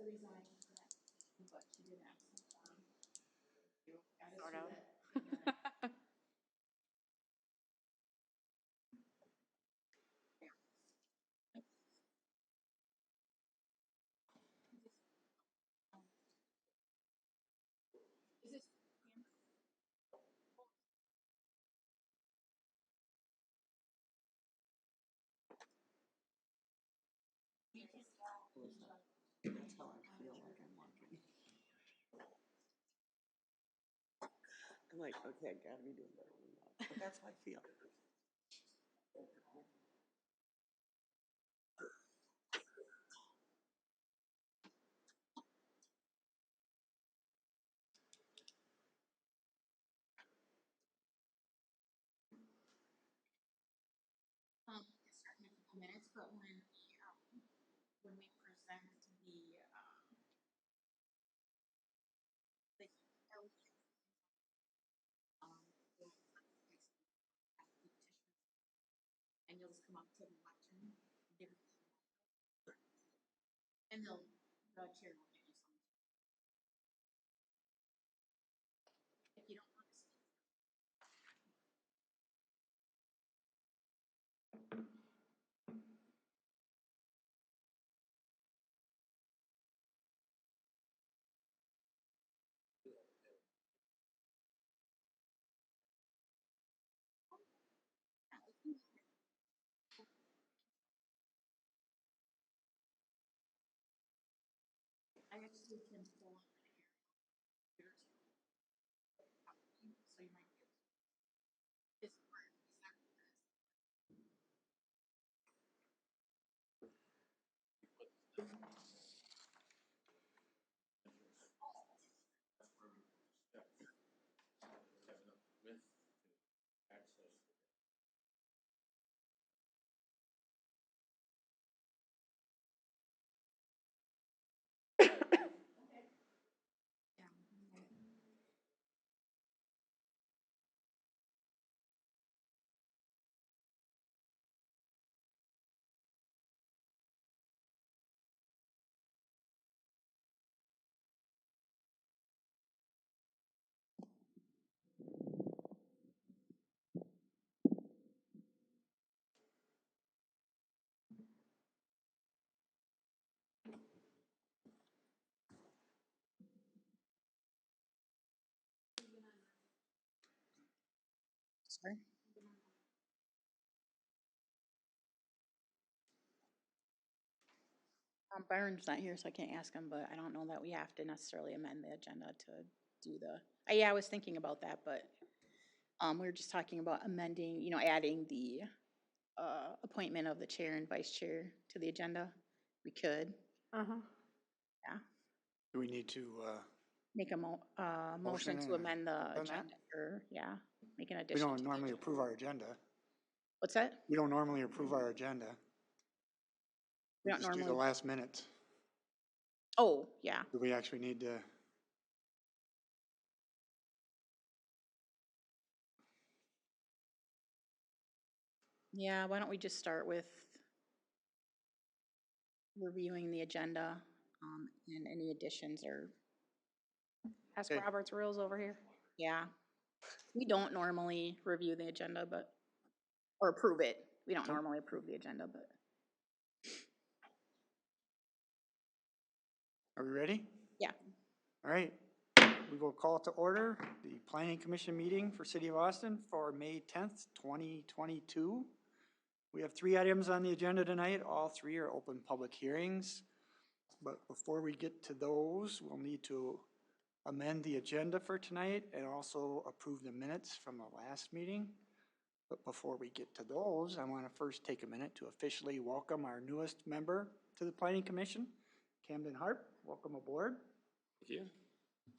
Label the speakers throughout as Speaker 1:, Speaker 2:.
Speaker 1: to resign from that, but she did have some
Speaker 2: Sort of.
Speaker 3: That's how I feel like I'm working. I'm like, okay, I gotta be doing better than that. But that's how I feel.
Speaker 1: starting in a couple minutes, but when we present and you'll just come up to the lectern, and the chair will give you some. If you don't want to see. I actually can pull up my hair. So you might get this part. Sorry. Byron's not here, so I can't ask him, but I don't know that we have to necessarily amend the agenda to do the, yeah, I was thinking about that, but we were just talking about amending, adding the appointment of the chair and vice chair to the agenda. We could. Yeah.
Speaker 4: Do we need to,
Speaker 1: Make a motion to amend the agenda, or, yeah, make an
Speaker 4: we
Speaker 1: addition.
Speaker 4: don't normally approve our agenda.
Speaker 1: What's that?
Speaker 4: We don't normally approve our agenda.
Speaker 1: We don't
Speaker 4: just do the
Speaker 1: normally.
Speaker 4: last minute.
Speaker 1: Oh, yeah.
Speaker 4: Do we actually need to?
Speaker 1: Yeah, why don't we just start with reviewing the agenda, and any additions or.
Speaker 2: Ask
Speaker 4: Okay.
Speaker 2: Robert's rules over here.
Speaker 1: Yeah. We don't normally review the agenda, or approve it. We don't normally approve the agenda, but.
Speaker 4: Are we ready?
Speaker 1: Yeah.
Speaker 4: All right. We will call to order the Planning Commission meeting for City of Austin for May 10th, 2022. We have 3 items on the agenda tonight. All 3 are open public hearings. But before we get to those, we'll need to amend the agenda for tonight and also approve the minutes from the last meeting. But before we get to those, I want to first take a minute to officially welcome our newest member to the Planning Commission, Camden Harp. Welcome aboard.
Speaker 5: Thank you.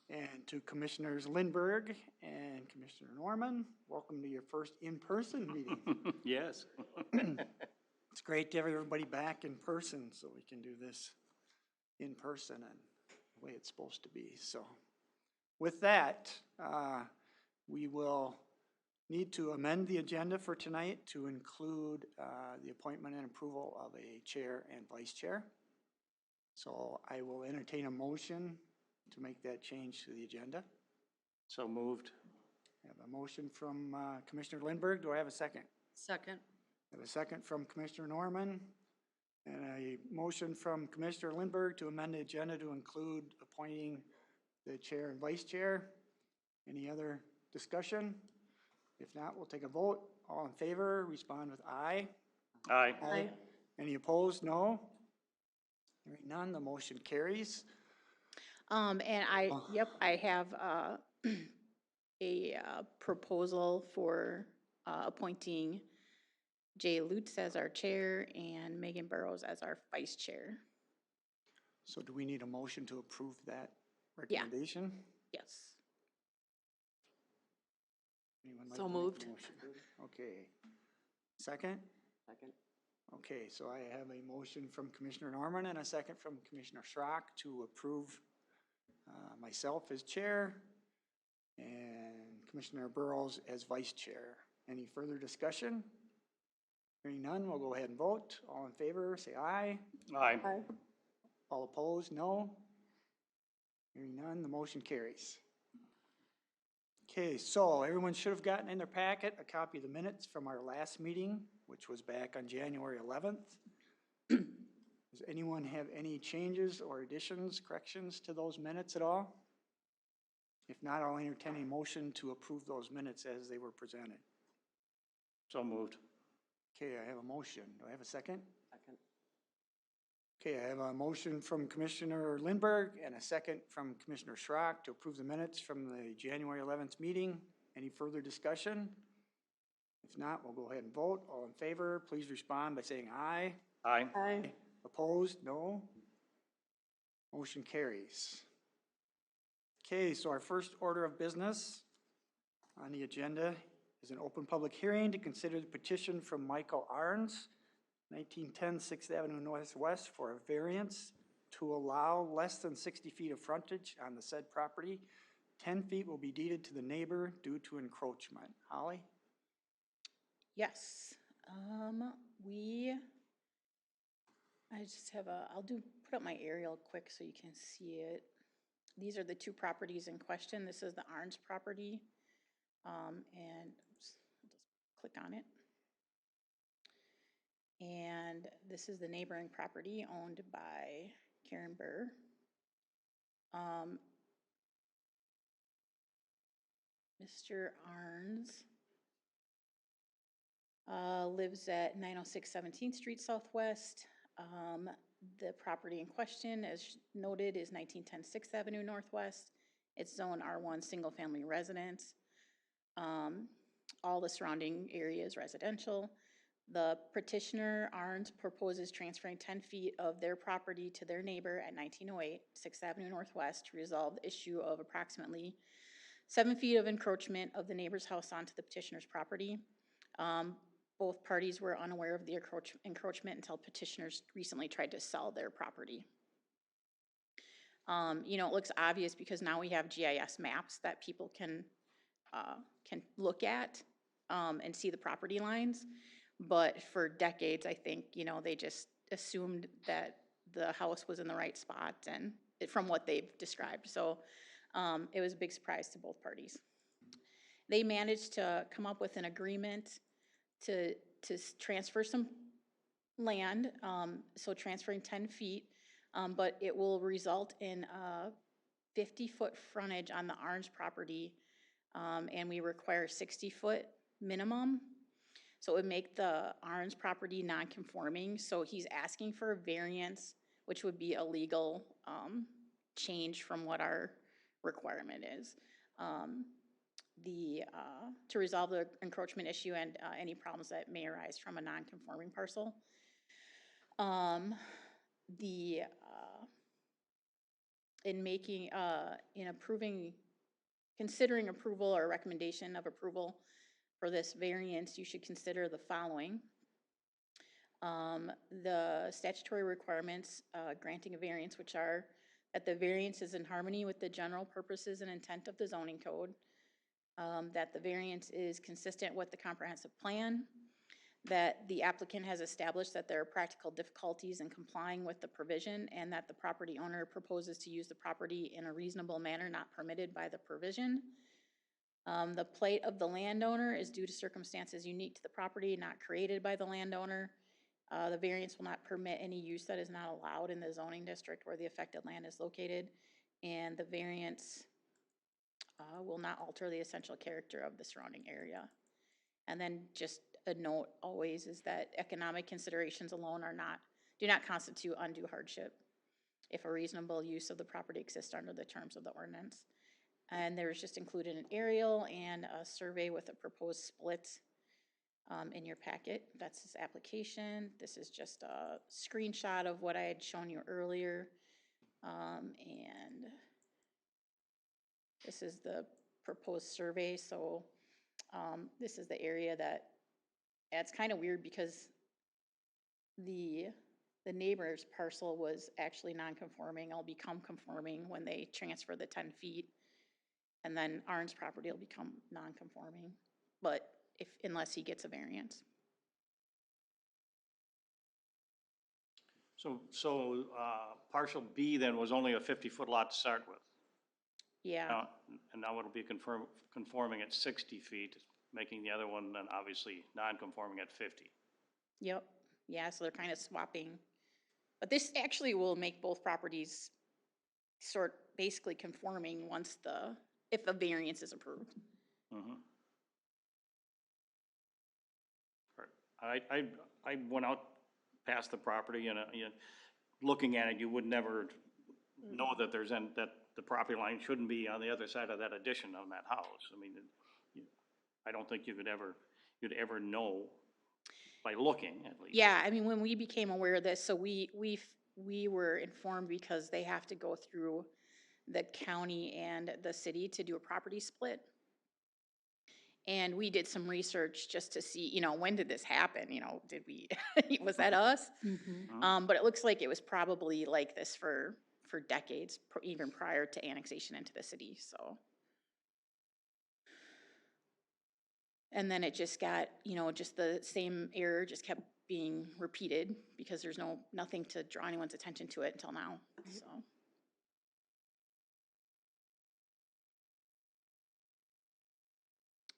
Speaker 4: And to Commissioners Lindberg and Commissioner Norman, welcome to your first in-person meeting.
Speaker 5: Yes.
Speaker 4: It's great to have everybody back in person so we can do this in person and the way it's supposed to be. So with that, we will need to amend the agenda for tonight to include the appointment and approval of a chair and vice chair. So I will entertain a motion to make that change to the agenda.
Speaker 5: So moved.
Speaker 4: I have a motion from Commissioner Lindberg. Do I have a second?
Speaker 3: Second.
Speaker 4: I have a second from Commissioner Norman. And a motion from Commissioner Lindberg to amend the agenda to include appointing the chair and vice chair. Any other discussion? If not, we'll take a vote. All in favor, respond with aye.
Speaker 5: Aye.
Speaker 3: Aye.
Speaker 4: Any opposed? No. Hearing none, the motion carries.
Speaker 1: And I have, a proposal for, appointing Jay Lutz as our chair and Megan Burrows as our vice chair.
Speaker 4: So do we need a motion to approve that
Speaker 1: Yeah.
Speaker 4: recommendation?
Speaker 1: Yes.
Speaker 4: Anyone like
Speaker 3: So
Speaker 4: to make a
Speaker 3: moved.
Speaker 4: motion? Okay. Second?
Speaker 3: Second.
Speaker 4: Okay, so I have a motion from Commissioner Norman and a second from Commissioner Schrock to approve myself as chair and Commissioner Burrows as vice chair. Any further discussion? Hearing none, we'll go ahead and vote. All in favor, say aye.
Speaker 5: Aye.
Speaker 3: Aye.
Speaker 4: All opposed, no. Hearing none, the motion carries. Okay, so everyone should have gotten in their packet a copy of the minutes from our last meeting, which was back on January 11th. Does anyone have any changes or additions, corrections to those minutes at all? If not, I'll entertain a motion to approve those minutes as they were presented.
Speaker 5: So moved.
Speaker 4: Okay, I have a motion. Do I have a second?
Speaker 3: Second.
Speaker 4: Okay, I have a motion from Commissioner Lindberg and a second from Commissioner Schrock to approve the minutes from the January 11th meeting. Any further discussion? If not, we'll go ahead and vote. All in favor, please respond by saying aye.
Speaker 5: Aye.
Speaker 3: Aye.
Speaker 4: Opposed? No. Motion carries. Okay, so our first order of business on the agenda is an open public hearing to consider the petition from Michael Arns, 1910 6th Avenue Northwest, for a variance to allow less than 60 feet of frontage on the said property. 10 feet will be deeded to the neighbor due to encroachment. Holly?
Speaker 1: Yes, I just have put up my aerial quick so you can see it. These are the two properties in question. This is the Arns property. And oops, I'll just click on it. And this is the neighboring property owned by Karen Burr. Mr. Arns lives at 906 17th Street Southwest. The property in question, as noted, is 1910 6th Avenue Northwest. It's zone R1 single family residence. All the surrounding area is residential. The petitioner, Arns, proposes transferring 10 feet of their property to their neighbor at 1908 6th Avenue Northwest to resolve the issue of approximately 7 feet of encroachment of the neighbor's house onto the petitioner's property. Both parties were unaware of the encroachment until petitioners recently tried to sell their property. You know, it looks obvious because now we have GIS maps that people can look at and see the property lines. But for decades, I think, you know, they just assumed that the house was in the right spot and from what they've described. So it was a big surprise to both parties. They managed to come up with an agreement to transfer some land, so transferring 10 feet, but it will result in a 50-foot frontage on the Arns property, and we require 60-foot minimum. So it would make the Arns property non-conforming. So he's asking for a variance, which would be a legal change from what our requirement is. To resolve the encroachment issue and any problems that may arise from a non-conforming parcel. Considering approval or recommendation of approval for this variance, you should consider the following. The statutory requirements granting a variance, which are that the variance is in harmony with the general purposes and intent of the zoning code, that the variance is consistent with the comprehensive plan, that the applicant has established that there are practical difficulties in complying with the provision and that the property owner proposes to use the property in a reasonable manner not permitted by the provision. The plight of the landowner is due to circumstances unique to the property, not created by the landowner. The variance will not permit any use that is not allowed in the zoning district where the affected land is located, and the variance will not alter the essential character of the surrounding area. And then just a note always is that economic considerations alone do not constitute undue hardship if a reasonable use of the property exists under the terms of the ordinance. And there's just included an aerial and a survey with a proposed split in your packet. That's his application. This is just a screenshot of what I had shown you earlier. And this is the proposed survey. So this is the area that, it's kind of weird because the neighbor's parcel was actually non-conforming. It'll become conforming when they transfer the 10 feet. And then Arn's property will become non-conforming, but unless he gets a variance.
Speaker 5: So parcel B then was only a 50-foot lot to start with.
Speaker 1: Yeah,
Speaker 5: And now it'll be conforming at 60 feet, making the other one then obviously non-conforming at 50.
Speaker 1: yep, yeah, so they're kind of swapping. But this actually will make both properties basically conforming if a variance is approved.
Speaker 5: Mhm. I went out past the property and, looking at it, you would never know that that the property line shouldn't be on the other side of that addition on that house. I mean, I don't think you'd ever know by looking at least.
Speaker 1: Yeah, I mean, when we became aware of this, so we were informed because they have to go through the county and the city to do a property split. And we did some research just to see, when did this happen? Was that us? But it looks like it was probably like this for decades, even prior to annexation into the city, so. And then it just got, just the same error just kept being repeated because there's nothing to draw anyone's attention to it until now, so.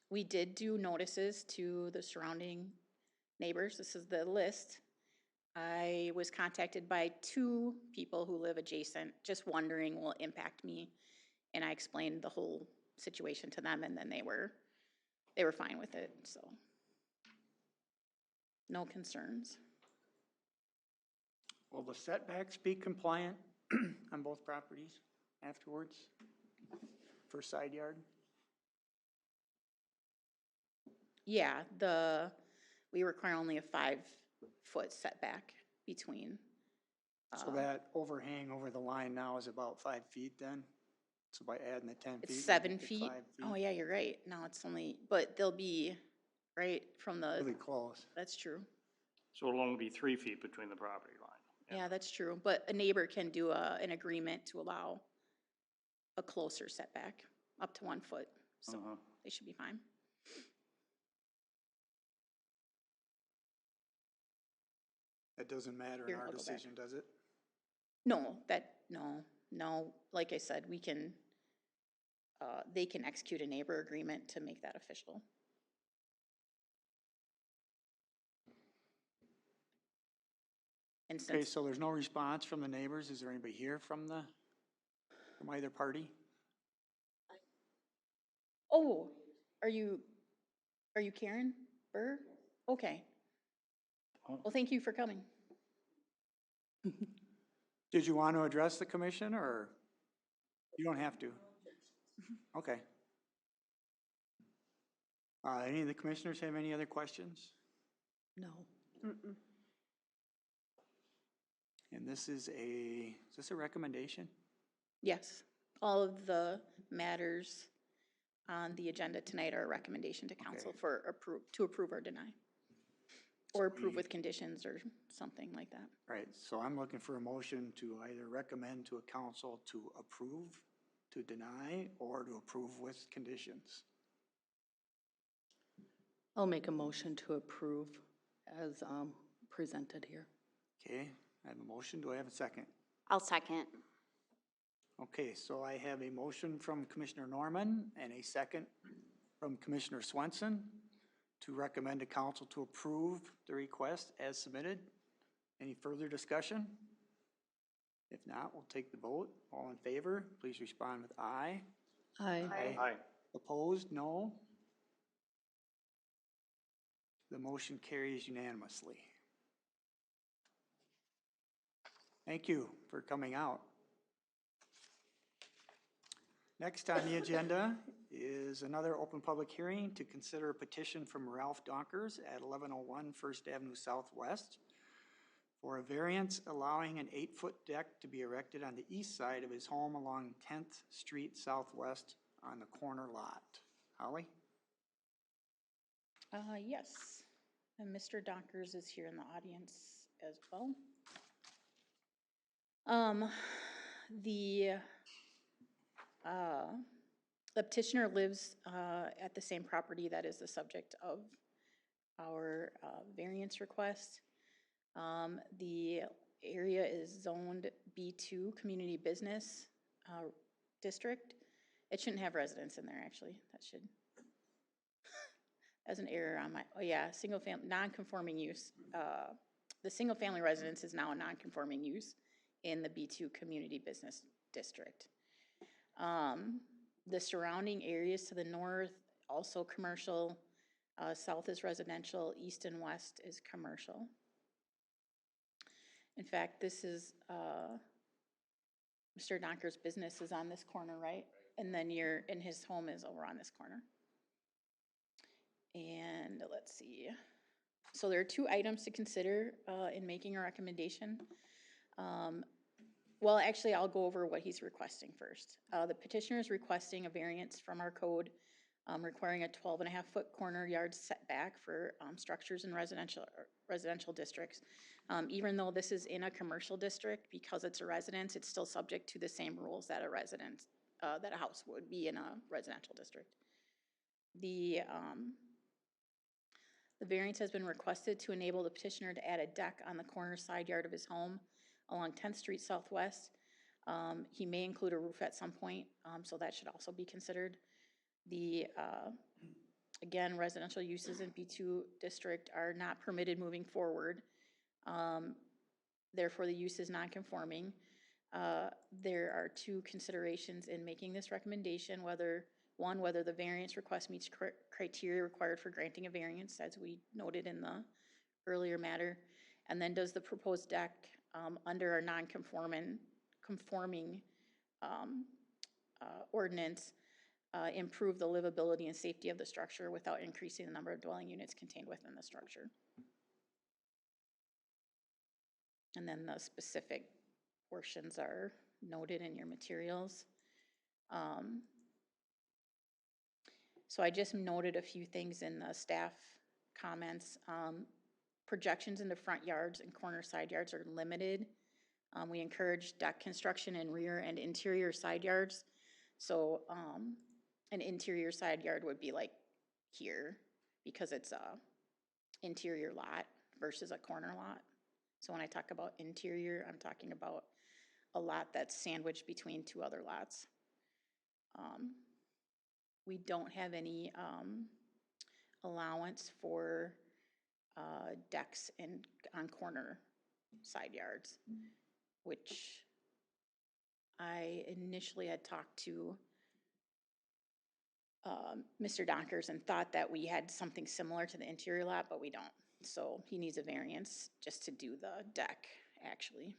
Speaker 1: We did do notices to the surrounding neighbors. This is the list. I was contacted by 2 people who live adjacent, just wondering will it impact me. And I explained the whole situation to them, and then they were fine with it, so. No concerns.
Speaker 4: Will the setbacks be compliant on both properties afterwards for side yard?
Speaker 1: Yeah, we require only a 5-foot setback between.
Speaker 4: So that overhang over the line now is about 5 feet then? So by adding the 10 feet?
Speaker 1: It's
Speaker 4: you
Speaker 1: 7
Speaker 4: make it
Speaker 1: feet.
Speaker 4: 5
Speaker 1: Oh,
Speaker 4: feet.
Speaker 1: yeah, you're right. No, it's only, but they'll be right from
Speaker 4: Really close.
Speaker 1: that's true.
Speaker 5: So it'll only be 3 feet between the property line.
Speaker 1: Yeah, that's true. But a neighbor can do an agreement to allow a closer setback, up to 1 foot. So they should be fine.
Speaker 4: That doesn't matter in
Speaker 1: Here,
Speaker 4: our
Speaker 1: I'll go back.
Speaker 4: decision, does it?
Speaker 1: No. Like I said, they can execute a neighbor agreement to make that official. And
Speaker 4: Okay,
Speaker 1: since,
Speaker 4: so there's no response from the neighbors. Is there anybody here from either party?
Speaker 1: oh, are you Karen Burr? Okay. Well, thank you for coming.
Speaker 4: Did you want to address the commission or you don't have to? Okay. Any of the commissioners have any other questions?
Speaker 1: No.
Speaker 4: And this is this a recommendation?
Speaker 1: Yes, all of the matters on the agenda tonight are a recommendation to council to approve or deny. Or approve with conditions or something like that.
Speaker 4: Right, so I'm looking for a motion to either recommend to a council to approve, to deny, or to approve with conditions.
Speaker 6: I'll make a motion to approve as presented here.
Speaker 4: Okay, I have a motion. Do I have a second?
Speaker 7: I'll second.
Speaker 4: Okay, so I have a motion from Commissioner Norman and a second from Commissioner Swenson to recommend to council to approve the request as submitted. Any further discussion? If not, we'll take the vote. All in favor, please respond with aye.
Speaker 6: Aye.
Speaker 5: Aye.
Speaker 4: Opposed, no. The motion carries unanimously. Thank you for coming out. Next on the agenda is another open public hearing to consider a petition from Ralph Donkers at 1101 First Avenue Southwest for a variance allowing an 8-foot deck to be erected on the east side of his home along 10th Street Southwest on the corner lot. Holly?
Speaker 1: Yes, and Mr. Donkers is here in the audience as well. The petitioner lives at the same property that is the subject of our variance request. The area is zoned B2 Community Business District. It shouldn't have residents in there, actually. That should, as an error on my, oh yeah, single family, non-conforming use. The single family residence is now a non-conforming use in the B2 Community Business District. The surrounding areas to the north, also commercial, south is residential, east and west is commercial. In fact, this is, Mr. Donker's business is on this corner, right? And then and his home is over on this corner. And let's see. So there are 2 items to consider in making a recommendation. Well, actually, I'll go over what he's requesting first. The petitioner is requesting a variance from our code requiring a 12.5-foot corner yard setback for structures in residential districts. Even though this is in a commercial district, because it's a residence, it's still subject to the same rules that that a house would be in a residential district. The variance has been requested to enable the petitioner to add a deck on the corner side yard of his home along 10th Street Southwest. He may include a roof at some point, so that should also be considered. Again, residential uses in B2 district are not permitted moving forward. Therefore, the use is non-conforming. There are 2 considerations in making this recommendation, whether the variance request meets criteria required for granting a variance, as we noted in the earlier matter, and then does the proposed deck under our non-conforming ordinance improve the livability and safety of the structure without increasing the number of dwelling units contained within the structure. And then the specific portions are noted in your materials. So I just noted a few things in the staff comments. Projections into front yards and corner side yards are limited. We encourage deck construction in rear and interior side yards. So an interior side yard would be like here, because it's a interior lot versus a corner lot. So when I talk about interior, I'm talking about a lot that's sandwiched between 2 other lots. We don't have any allowance for decks on corner side yards, which I initially had talked to Mr. Donkers and thought that we had something similar to the interior lot, but we don't. So he needs a variance just to do the deck, actually.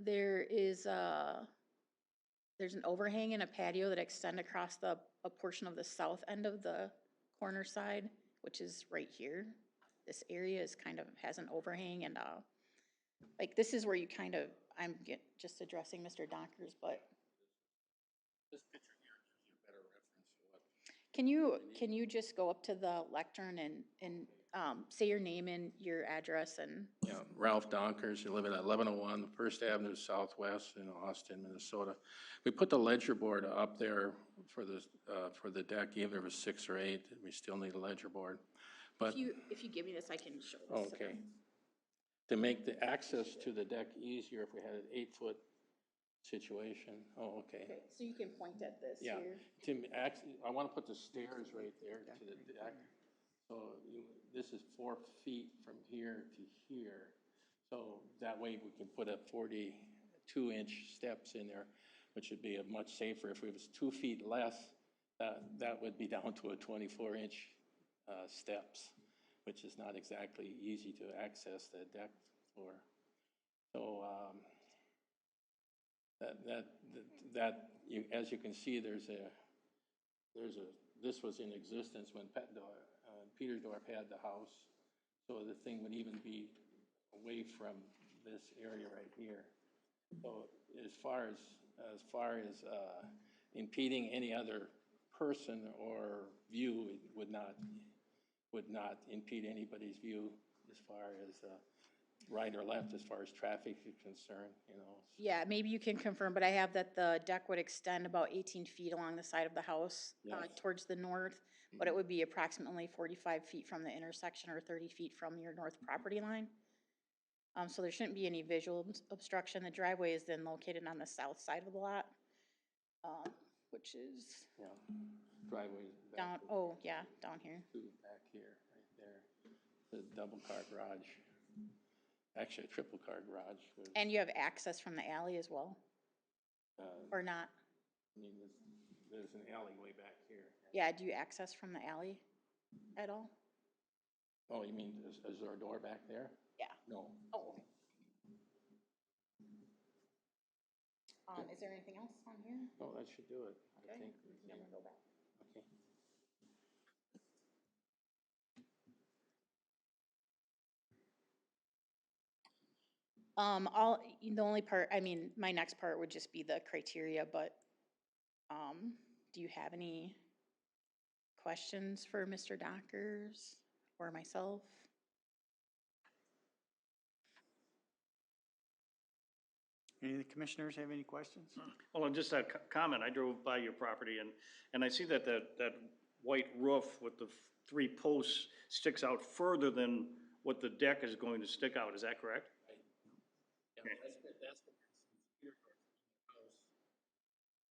Speaker 1: There's an overhang and a patio that extend across a portion of the south end of the corner side, which is right here. This area is has an overhang, and like this is where you I'm just addressing Mr. Donkers, but
Speaker 8: This picture here gives you a better reference to what.
Speaker 1: can you just go up to the lectern and say your name and your address and,
Speaker 8: Yeah, Ralph Donkers, I live at 1101 First Avenue Southwest in Austin, Minnesota. We put the ledger board up there for the deck, even if it's 6 or 8, we still need a ledger board. But,
Speaker 1: if you give me this, I can show this to
Speaker 8: okay.
Speaker 1: them.
Speaker 8: To make the access to the deck easier, if we had an 8-foot situation, okay.
Speaker 1: Okay, so you can point at this
Speaker 8: Yeah,
Speaker 1: here.
Speaker 8: I want to put the stairs right there to the deck. So this is 4 feet from here to here. So that way we can put a 42-inch steps in there, which would be a much safer. If it was 2 feet less, that would be down to a 24-inch steps, which is not exactly easy to access the deck floor. So as you can see, this was in existence when Petersdorf had the house. So the thing would even be away from this area right here. So as far as impeding any other person or view, it would not impede anybody's view as far as right or left as far as traffic is concerned, you know.
Speaker 1: Yeah, maybe you can confirm, but I have that the deck would extend about 18 feet along the side of the house
Speaker 8: Yes.
Speaker 1: towards the north, but it would be approximately 45 feet from the intersection or 30 feet from your north property line. So there shouldn't be any visual obstruction. The driveway is then located on the south side of the lot, which is
Speaker 8: Yeah, driveway back
Speaker 1: down, oh, yeah, down here.
Speaker 8: to back here, right there. The double car garage, actually a triple car garage with,
Speaker 1: And you have access from the alley as well, or not?
Speaker 8: I mean, there's an alleyway back here.
Speaker 1: Yeah, do you access from the alley at all?
Speaker 8: Oh, you mean, is there a door back there?
Speaker 1: Yeah.
Speaker 8: No.
Speaker 1: Oh, okay. Is there anything else on here?
Speaker 8: No, that should do it, I
Speaker 1: Okay,
Speaker 8: think.
Speaker 1: then we'll go back.
Speaker 8: Okay.
Speaker 1: The only part, I mean, my next part would just be the criteria, but, do you have any questions for Mr. Dockers or myself?
Speaker 4: Any of the commissioners have any questions?
Speaker 5: Well, and just a comment, I drove by your property and I see that white roof with the 3 posts sticks out further than what the deck is going to stick out, is that correct?
Speaker 8: Yeah, that's the Petersdorf house.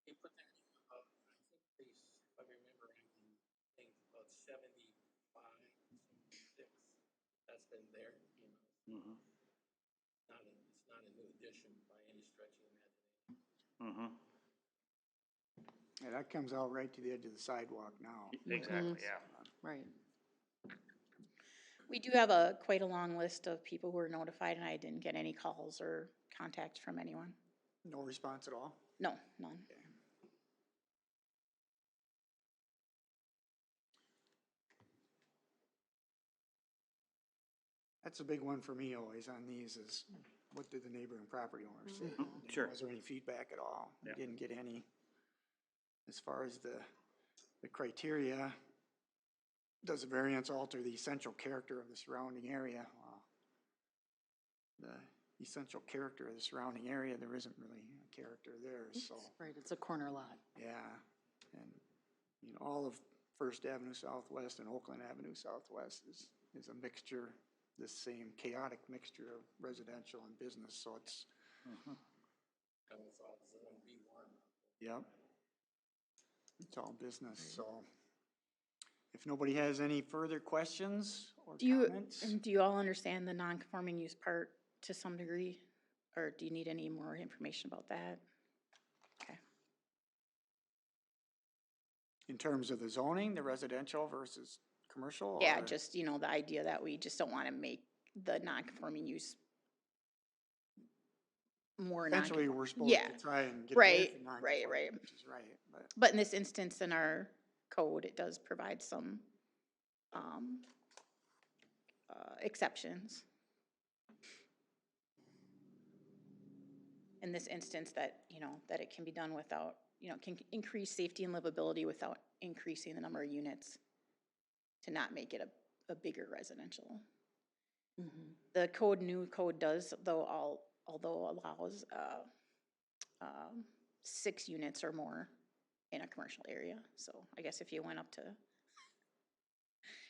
Speaker 8: They put that up, I think if I remember right, I think about 75, 76. That's been there, you know.
Speaker 5: Mm-hmm.
Speaker 8: It's not a new addition by any stretch of the imagination.
Speaker 5: Mm-hmm.
Speaker 4: Yeah, that comes out right to the edge of the sidewalk now.
Speaker 5: Exactly, yeah.
Speaker 6: Right.
Speaker 1: We do have quite a long list of people who were notified, and I didn't get any calls or contact from anyone.
Speaker 4: No response at all?
Speaker 1: No, none.
Speaker 4: That's a big one for me always on these is, what did the neighboring property owners say?
Speaker 5: Sure.
Speaker 4: Was there any feedback at all?
Speaker 5: Yeah.
Speaker 4: Didn't get any. As far as the criteria, does the variance alter the essential character of the surrounding area? Well, the essential character of the surrounding area, there isn't really a character there, so,
Speaker 6: Right, it's a corner lot.
Speaker 4: yeah. And, you know, all of First Avenue Southwest and Oakland Avenue Southwest is a mixture, this same chaotic mixture of residential and business, so it's, yep. It's all business, so if nobody has any further questions or comments?
Speaker 1: Do you all understand the non-conforming use part to some degree? Or do you need any more information about that? Okay.
Speaker 4: In terms of the zoning, the residential versus commercial?
Speaker 1: Yeah,
Speaker 4: or-
Speaker 1: just, the idea that we just don't want to make the non-conforming use more
Speaker 4: Essentially,
Speaker 1: non-conforming.
Speaker 4: we're supposed
Speaker 1: Yeah,
Speaker 4: to try and get
Speaker 1: right,
Speaker 4: away from
Speaker 1: right,
Speaker 4: non-conforming,
Speaker 1: right.
Speaker 4: which is right, but.
Speaker 1: But in this instance, in our code, it does provide some exceptions. In this instance that, that it can be done without, can increase safety and livability without increasing the number of units to not make it a bigger residential.
Speaker 6: Mhm.
Speaker 1: The new code does, though, although allows, 6 units or more in a commercial area. So I guess if you went up to,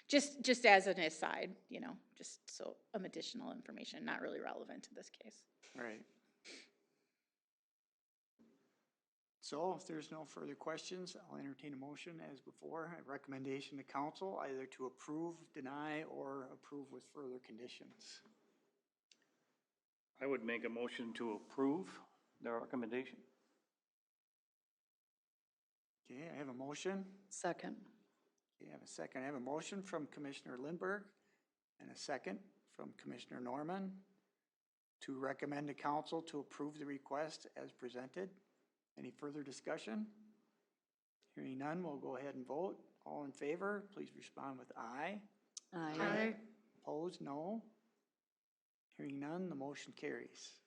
Speaker 1: just as an aside, you know, just so, additional information, not really relevant to this case.
Speaker 4: Right. So if there's no further questions, I'll entertain a motion as before, a recommendation to council either to approve, deny, or approve with further conditions.
Speaker 5: I would make a motion to approve the recommendation.
Speaker 4: Okay, I have a motion.
Speaker 6: Second.
Speaker 4: Okay, I have a second. I have a motion from Commissioner Lindberg and a second from Commissioner Norman to recommend to council to approve the request as presented. Any further discussion? Hearing none, we'll go ahead and vote. All in favor, please respond with aye.
Speaker 6: Aye.
Speaker 4: Opposed, no. Hearing none, the motion carries.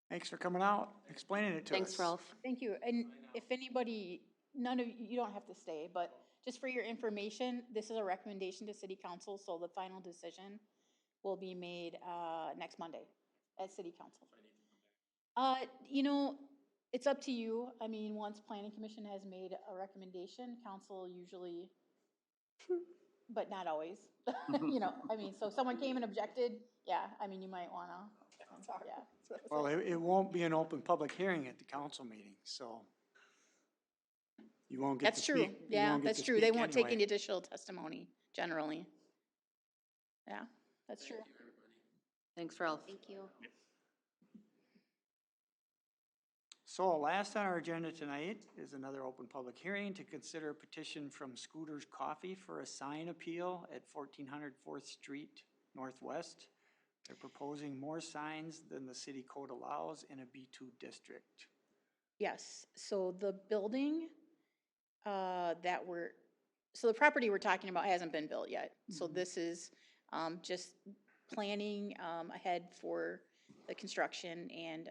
Speaker 4: Thanks for coming out, explaining it to us.
Speaker 6: Thanks, Ralph.
Speaker 1: Thank you. And if anybody, none of you, you don't have to stay, but just for your information, this is a recommendation to city council, so the final decision will be made, next Monday at city council. You know, it's up to you. I mean, once planning commission has made a recommendation, council usually, but not always. You know, I mean, so if someone came and objected, yeah, I mean, you might wanna, yeah.
Speaker 4: Well, it won't be an open public hearing at the council meeting, so you won't get to
Speaker 1: That's
Speaker 4: speak.
Speaker 1: true.
Speaker 4: you
Speaker 1: Yeah,
Speaker 4: won't get
Speaker 1: that's
Speaker 4: to
Speaker 1: true. They
Speaker 4: speak
Speaker 1: won't take
Speaker 4: anyway.
Speaker 1: any additional testimony generally. Yeah, that's true.
Speaker 6: Thanks, Ralph.
Speaker 2: Thank you.
Speaker 4: So last on our agenda tonight is another open public hearing to consider a petition from Scooter's Coffee for a sign appeal at 1400 4th Street Northwest. They're proposing more signs than the city code allows in a B2 district.
Speaker 1: Yes, so the building, so the property we're talking about hasn't been built yet. So this is, just planning, ahead for the construction and,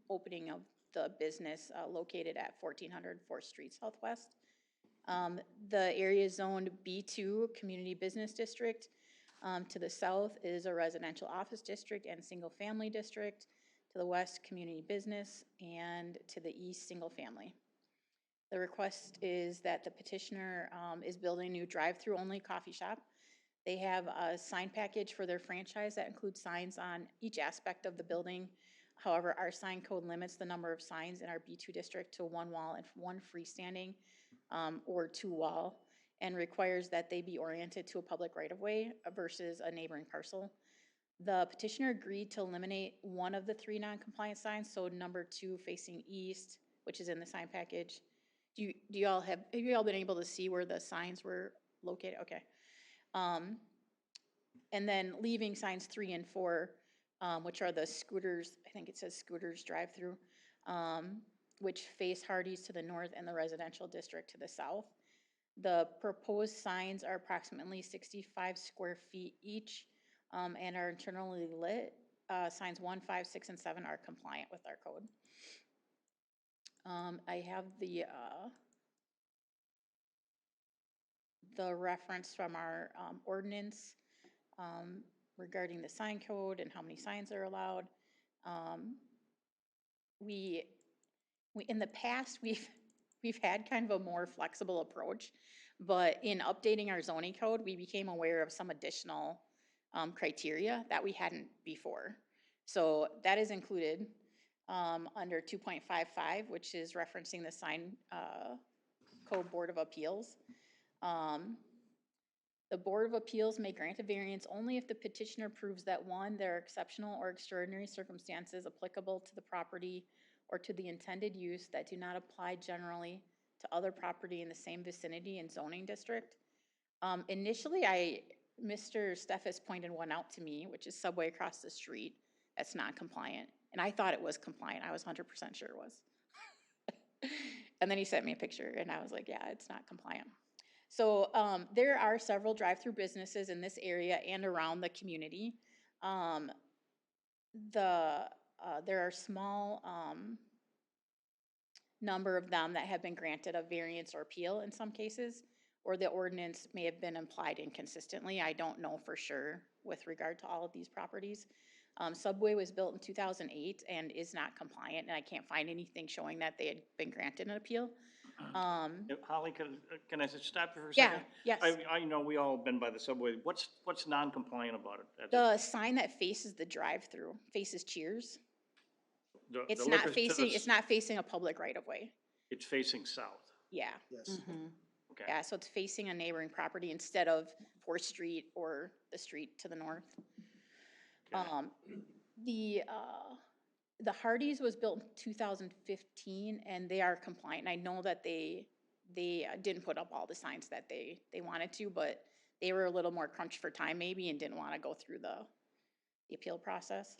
Speaker 1: opening of the business, located at 1400 4th Street Southwest. The area is zoned B2, Community Business District. To the south is a residential office district and single-family district. To the west, community business, and to the east, single-family. The request is that the petitioner is building a new drive-through only coffee shop. They have a sign package for their franchise that includes signs on each aspect of the building. However, our sign code limits the number of signs in our B2 district to 1 wall and 1 freestanding or 2 wall, and requires that they be oriented to a public right-of-way versus a neighboring parcel. The petitioner agreed to eliminate 1 of the 3 non-compliant signs, so number 2 facing east, which is in the sign package. Have you all been able to see where the signs were located? Okay. And then leaving signs 3 and 4, which are the Scooters, I think it says Scooters drive-through, which face Hardee's to the north and the residential district to the south. The proposed signs are approximately 65 square feet each, and are internally lit. Signs 1, 5, 6, and 7 are compliant with our code. I have the reference from our ordinance regarding the sign code and how many signs are allowed. We in the past we've had kind of a more flexible approach, but in updating our zoning code, we became aware of some additional criteria that we hadn't before. So that is included under 2.55, which is referencing the sign code Board of Appeals. The Board of Appeals may grant a variance only if the petitioner proves that 1, there are exceptional or extraordinary circumstances applicable to the property or to the intended use that do not apply generally to other property in the same vicinity and zoning district. Initially, Mr. Steffes pointed one out to me, which is Subway across the street, that's not compliant. And I thought it was compliant. I was 100% sure it was. And then he sent me a picture and I was like, yeah, it's not compliant. So there are several drive-through businesses in this area and around the community. There are small number of them that have been granted a variance or appeal in some cases, or the ordinance may have been applied inconsistently. I don't know for sure with regard to all of these properties. Subway was built in 2008 and is not compliant, and I can't find anything showing that they had been granted an appeal.
Speaker 5: Holly, can I just stop you for a
Speaker 1: Yeah,
Speaker 5: second?
Speaker 1: yes.
Speaker 5: I know we all been by the subway. What's non-compliant about it?
Speaker 1: The sign that faces the drive-through, faces Cheers,
Speaker 5: The
Speaker 1: it's
Speaker 5: liquor
Speaker 1: not
Speaker 5: to
Speaker 1: facing,
Speaker 5: the
Speaker 1: it's not facing a public right-of-way.
Speaker 5: It's facing south.
Speaker 1: Yeah,
Speaker 4: Yes.
Speaker 5: Okay.
Speaker 1: yeah, so it's facing a neighboring property instead of 4th Street or the street to the north. The Hardee's was built in 2015, and they are compliant. I know that they didn't put up all the signs that they wanted to, but they were a little more crunched for time maybe and didn't want to go through the appeal process.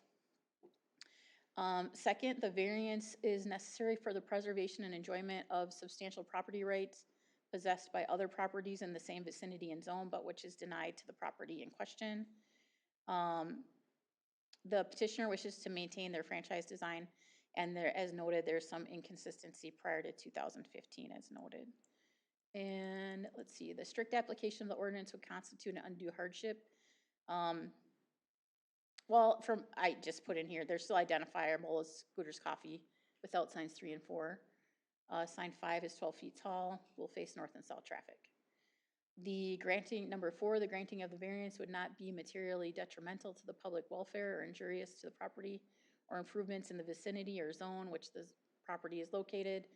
Speaker 1: Second, the variance is necessary for the preservation and enjoyment of substantial property rights possessed by other properties in the same vicinity and zone, but which is denied to the property in question. The petitioner wishes to maintain their franchise design, and there, as noted, there's some inconsistency prior to 2015 as noted. And let's see, the strict application of the ordinance would constitute an undue hardship. Well, I just put in here, they're still identifiable as Scooters Coffee without signs 3 and 4. Sign 5 is 12 feet tall, will face north and south traffic. The granting, number 4, the granting of the variance would not be materially detrimental to the public welfare or injurious to the property or improvements in the vicinity or zone which the property is located.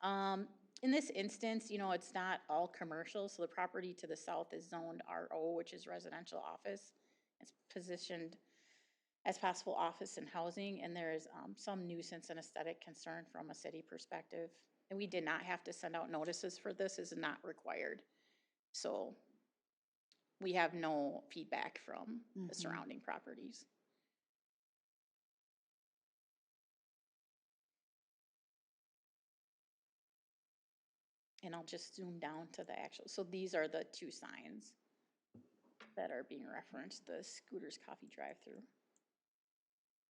Speaker 1: In this instance, you know, it's not all commercial, so the property to the south is zoned RO, which is residential office. It's positioned as possible office and housing, and there is some nuisance and aesthetic concern from a city perspective. And we did not have to send out notices for this, is not required. So we have no feedback from the surrounding properties. And I'll just zoom down to the actual, so these are the 2 signs that are being referenced, the Scooters Coffee drive-through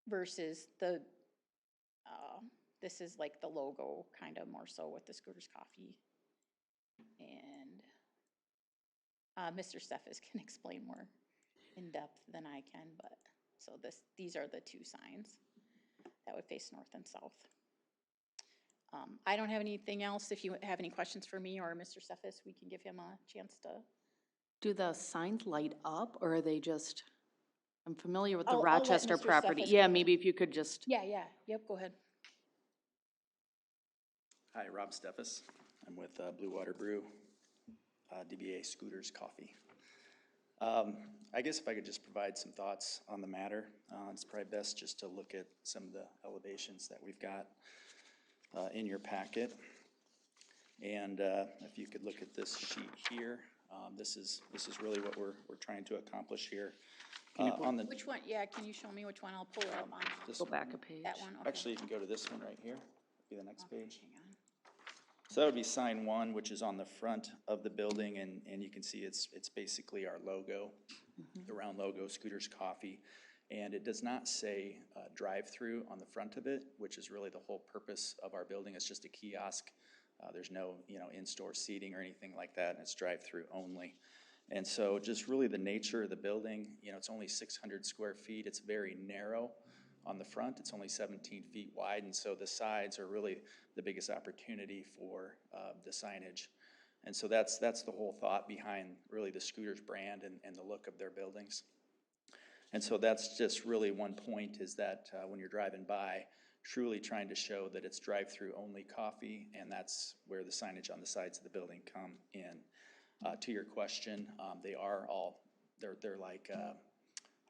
Speaker 1: versus the, this is like the logo kind of more so with the Scooters Coffee. And Mr. Steffes can explain more in depth than I can, but so these are the 2 signs that would face north and south. I don't have anything else. If you have any questions for me or Mr. Steffes, we can give him a chance to.
Speaker 6: Do the signs light up, or are they just, I'm familiar with the
Speaker 1: I'll let
Speaker 6: Rochester
Speaker 1: Mr.
Speaker 6: property.
Speaker 1: Steffes
Speaker 6: Yeah,
Speaker 1: go.
Speaker 6: maybe if you could just,
Speaker 1: Yeah, yep, go ahead.
Speaker 7: Hi, Rob Steffes. I'm with Blue Water Brew, DBA Scooters Coffee. I guess if I could just provide some thoughts on the matter, it's probably best just to look at some of the elevations that we've got in your packet. And if you could look at this sheet here, this is really what we're trying to accomplish here. On the
Speaker 1: Which one? Yeah, can you show me which one? I'll pull it up on
Speaker 7: this
Speaker 6: go
Speaker 7: one.
Speaker 6: back a page.
Speaker 1: that one. Okay.
Speaker 7: Actually, you can go to this one right here. Be the next page.
Speaker 1: Hang on.
Speaker 7: So that would be sign 1, which is on the front of the building, and you can see it's basically our logo, the round logo, Scooters Coffee. And it does not say drive-through on the front of it, which is really the whole purpose of our building. It's just a kiosk. There's no, in-store seating or anything like that, and it's drive-through only. And so just really the nature of the building, it's only 600 square feet. It's very narrow on the front. It's only 17 feet wide, and so the sides are really the biggest opportunity for the signage. And so that's the whole thought behind really the Scooters brand and the look of their buildings. And so that's just really one point, is that when you're driving by, truly trying to show that it's drive-through only coffee, and that's where the signage on the sides of the building come in. To your question, they are all, they're like,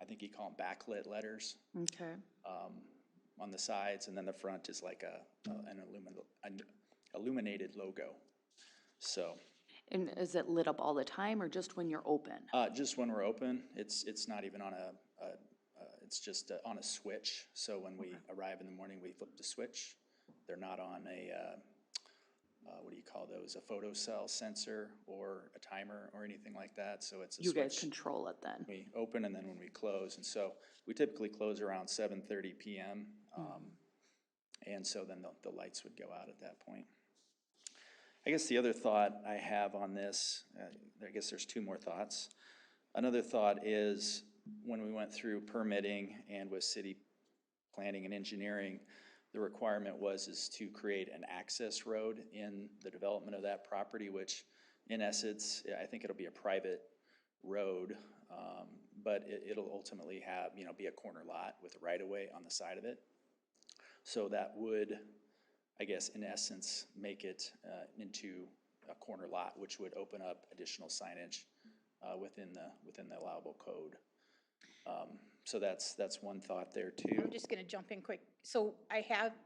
Speaker 7: I think you call them backlit letters
Speaker 6: Okay.
Speaker 7: on the sides, and then the front is like an illuminated logo. So.
Speaker 6: And is it lit up all the time, or just when you're open?
Speaker 7: Just when we're open. It's not even on it's just on a switch. So when we arrive in the morning, we flip the switch. They're not on a, what do you call those? A photocell sensor or a timer or anything like that. So it's a
Speaker 6: You
Speaker 7: switch.
Speaker 6: guys control it then?
Speaker 7: We open and then when we close. And so we typically close around 7:30 p.m. And so then the lights would go out at that point. I guess the other thought I have on this, I guess there's two more thoughts. Another thought is when we went through permitting and with city planning and engineering, the requirement is to create an access road in the development of that property, which in essence, I think it'll be a private road, but it'll ultimately have, be a corner lot with a right-of-way on the side of it. So that would, I guess, in essence, make it into a corner lot, which would open up additional signage within the allowable code. So that's one thought there too.
Speaker 1: I'm just gonna jump in quick. So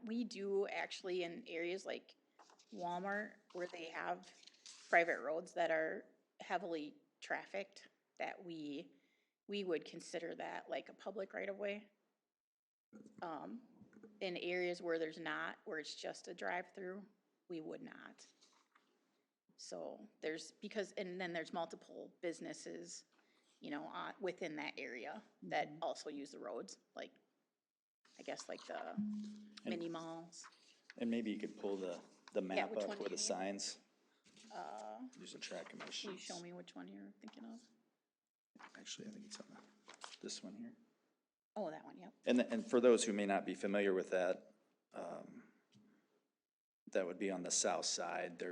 Speaker 1: we do actually in areas like Walmart where they have private roads that are heavily trafficked, that we would consider that like a public right of way. In areas where there's not, where it's just a drive-through, we would not. So and then there's multiple businesses, within that area that also use the roads, like, I guess like the mini malls.
Speaker 7: And maybe you could pull the map
Speaker 1: which
Speaker 7: up
Speaker 1: one
Speaker 7: with
Speaker 1: do
Speaker 7: the
Speaker 1: you need?
Speaker 7: signs. Losing track of my
Speaker 1: Can
Speaker 7: sheets.
Speaker 1: you show me which one you're thinking of?
Speaker 7: Actually, I think it's on this one here.
Speaker 1: Oh, that one, yep.
Speaker 7: And for those who may not be familiar with that, that would be on the south side.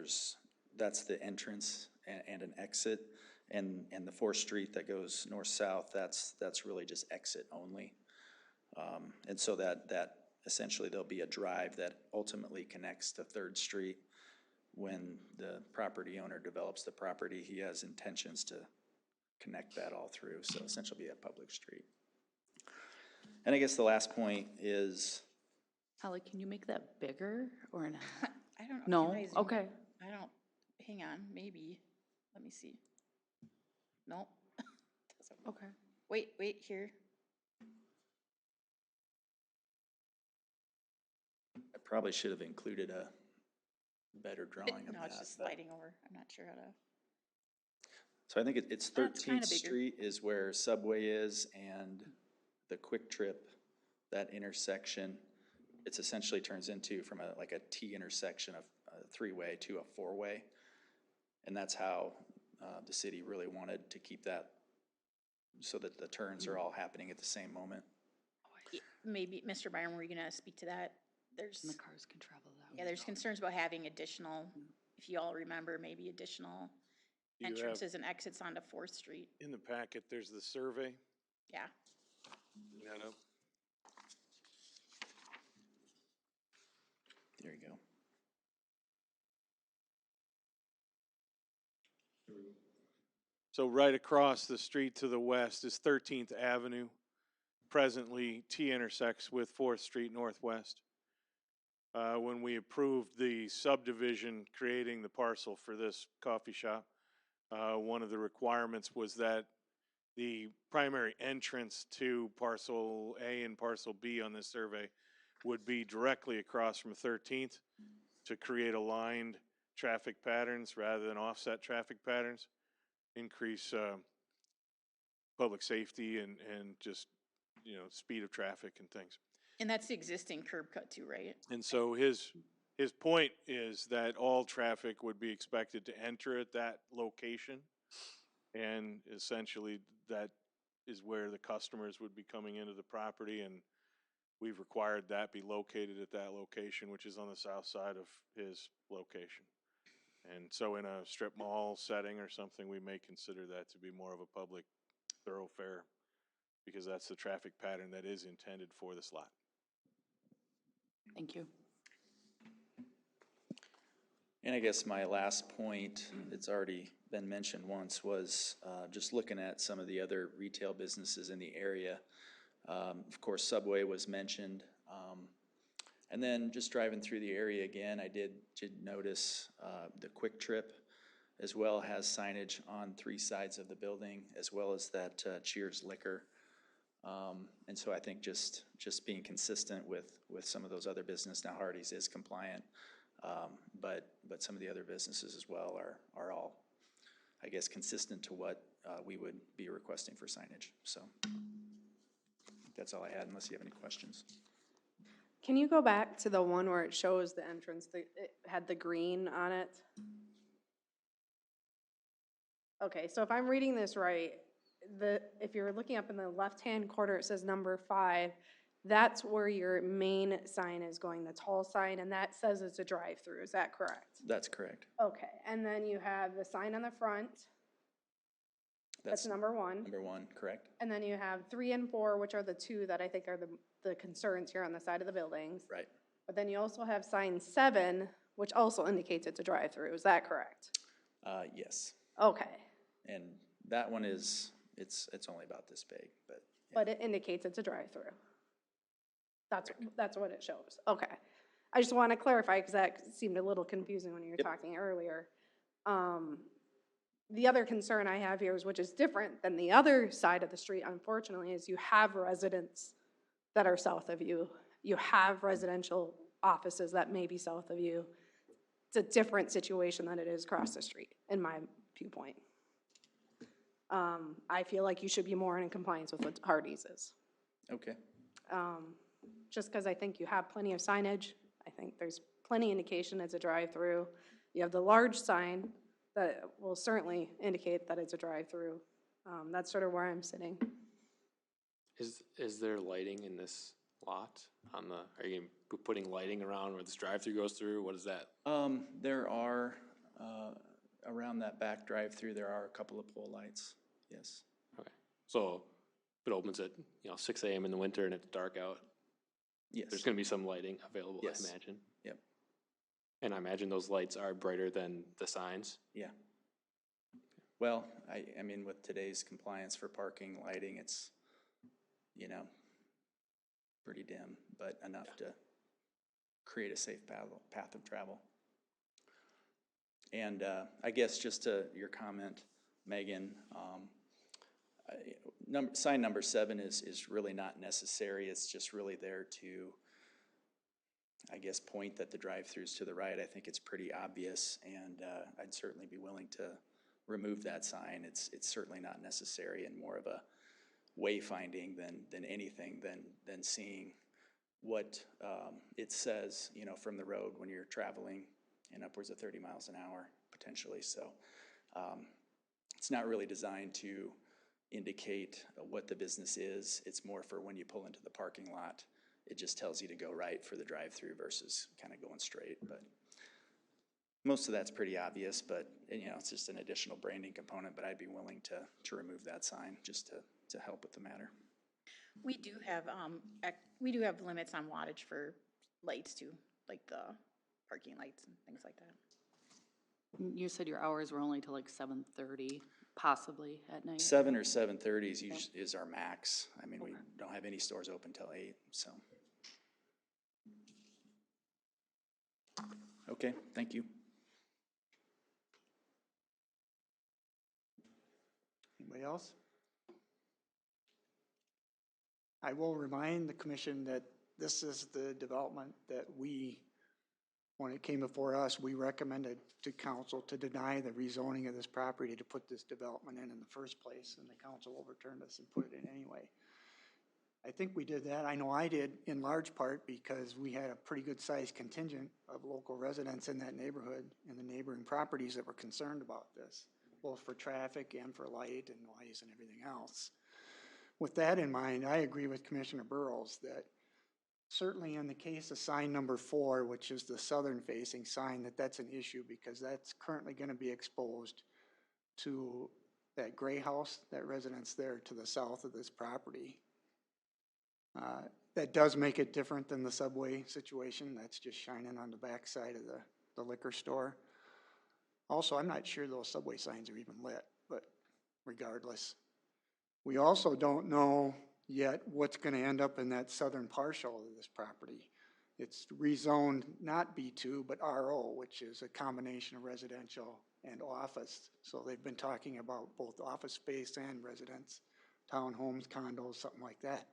Speaker 7: That's the entrance and an exit, and the 4th Street that goes north-south, that's really just exit only. And so that essentially there'll be a drive that ultimately connects to 3rd Street. When the property owner develops the property, he has intentions to connect that all through, so essentially be a public street. And I guess the last point is,
Speaker 6: Holly, can you make that bigger or not?
Speaker 1: I don't know.
Speaker 6: No?
Speaker 1: Can I zoom
Speaker 6: Okay.
Speaker 1: in? Hang on, maybe. Let me see. Nope. Doesn't work.
Speaker 6: Okay.
Speaker 1: Wait, here.
Speaker 7: I probably should have included a better drawing of
Speaker 1: No,
Speaker 7: that.
Speaker 1: it's just
Speaker 7: but-
Speaker 1: sliding over. I'm not sure how to.
Speaker 7: So I think it's
Speaker 1: That's kinda
Speaker 7: 13th
Speaker 1: bigger.
Speaker 7: Street is where Subway is, and the Quick Trip, that intersection, it's essentially turns into from like a T intersection of a 3-way to a 4-way. And that's how the city really wanted to keep that so that the turns are all happening at the same moment.
Speaker 1: Maybe, Mr. Byron, were you gonna speak to that?
Speaker 6: And the cars can travel that way.
Speaker 1: Yeah, there's concerns about having additional, if you all remember, maybe additional
Speaker 9: Do you have,
Speaker 1: entrances and exits onto 4th Street.
Speaker 9: in the packet, there's the survey?
Speaker 1: Yeah.
Speaker 9: Bring that up.
Speaker 7: There you go.
Speaker 9: So right across the street to the west is 13th Avenue. Presently, T intersects with 4th Street Northwest. When we approved the subdivision creating the parcel for this coffee shop, one of the requirements was that the primary entrance to parcel A and parcel B on this survey would be directly across from 13th to create aligned traffic patterns rather than offset traffic patterns, increase public safety and just, speed of traffic and things.
Speaker 1: And that's the existing curb cut too, right?
Speaker 9: And so his point is that all traffic would be expected to enter at that location. And essentially that is where the customers would be coming into the property, and we've required that be located at that location, which is on the south side of his location. And so in a strip mall setting or something, we may consider that to be more of a public thoroughfare, because that's the traffic pattern that is intended for this lot.
Speaker 6: Thank you.
Speaker 7: And I guess my last point, it's already been mentioned once, was just looking at some of the other retail businesses in the area. Of course, Subway was mentioned. And then just driving through the area again, I did notice the Quick Trip as well has signage on 3 sides of the building, as well as that Cheers Liquor. And so I think just being consistent with some of those other business, now Hardee's is compliant, but some of the other businesses as well are all, I guess, consistent to what we would be requesting for signage. So that's all I had, unless you have any questions.
Speaker 2: Can you go back to the one where it shows the entrance, it had the green on it? Okay, so if I'm reading this right, if you're looking up in the left-hand corner, it says number 5, that's where your main sign is going, the tall sign, and that says it's a drive-through, is that correct?
Speaker 7: That's correct.
Speaker 2: Okay, and then you have the sign on the front, that's number 1.
Speaker 7: Number 1, correct?
Speaker 2: And then you have 3 and 4, which are the 2 that I think are the concerns here on the side of the buildings.
Speaker 7: Right.
Speaker 2: But then you also have sign 7, which also indicates it's a drive-through, is that correct?
Speaker 7: Yes.
Speaker 2: Okay,
Speaker 7: And that one is, it's only about this big, but. Yeah.
Speaker 2: but it indicates it's a drive-through. That's what it shows, okay. I just want to clarify, because that seemed a little confusing when you were
Speaker 7: Yep.
Speaker 2: talking earlier. The other concern I have here is, which is different than the other side of the street, unfortunately, is you have residents that are south of you. You have residential offices that may be south of you. It's a different situation than it is across the street, in my viewpoint. I feel like you should be more in compliance with what Hardee's is.
Speaker 7: Okay.
Speaker 2: Just because I think you have plenty of signage. I think there's plenty indication it's a drive-through. You have the large sign that will certainly indicate that it's a drive-through. That's sort of where I'm sitting.
Speaker 10: Is there lighting in this lot on the, are you putting lighting around where this drive-through goes through? What is that?
Speaker 7: There are, around that back drive-through, there are a couple of pole lights, yes.
Speaker 10: Okay, so if it opens at, 6 a.m. in the winter and it's dark out,
Speaker 7: Yes.
Speaker 10: there's gonna be some lighting available,
Speaker 7: Yes.
Speaker 10: I imagine.
Speaker 7: Yep.
Speaker 10: And I imagine those lights are brighter than the signs.
Speaker 7: Yeah. Well, I mean, with today's compliance for parking lighting, it's, pretty dim, but enough to create a safe path of travel. And I guess just to your comment, Megan, sign number 7 is really not necessary. It's just really there to, I guess, point that the drive-through's to the right. I think it's pretty obvious, and I'd certainly be willing to remove that sign. It's certainly not necessary, and more of a wayfinding than anything than seeing what it says, from the road when you're traveling in upwards of 30 miles an hour potentially. So it's not really designed to indicate what the business is. It's more for when you pull into the parking lot. It just tells you to go right for the drive-through versus kind of going straight. But most of that's pretty obvious, but it's just an additional branding component. But I'd be willing to remove that sign just to help with the matter.
Speaker 1: We do have limits on wattage for lights too, like the parking lights and things like that.
Speaker 6: You said your hours were only till like 7:30, possibly at night?
Speaker 7: 7 or 7:30 is our max. I mean, we don't have any stores open till 8, so. Okay, thank you.
Speaker 4: Anybody else? I will remind the commission that this is the development that when it came before us, we recommended to council to deny the rezoning of this property to put this development in the first place, and the council overturned us and put it in anyway. I think we did that. I know I did in large part because we had a pretty good sized contingent of local residents in that neighborhood and the neighboring properties that were concerned about this, both for traffic and for light and noise and everything else. With that in mind, I agree with Commissioner Burrows that certainly in the case of sign number 4, which is the southern facing sign, that's an issue because that's currently going to be exposed to that gray house, that residence there to the south of this property. That does make it different than the subway situation. That's just shining on the back side of the liquor store. Also, I'm not sure those subway signs are even lit, but regardless. We also don't know yet what's going to end up in that southern partial of this property. It's rezoned not B2, but RO, which is a combination of residential and office. So they've been talking about both office space and residence, townhomes, condos, something like that.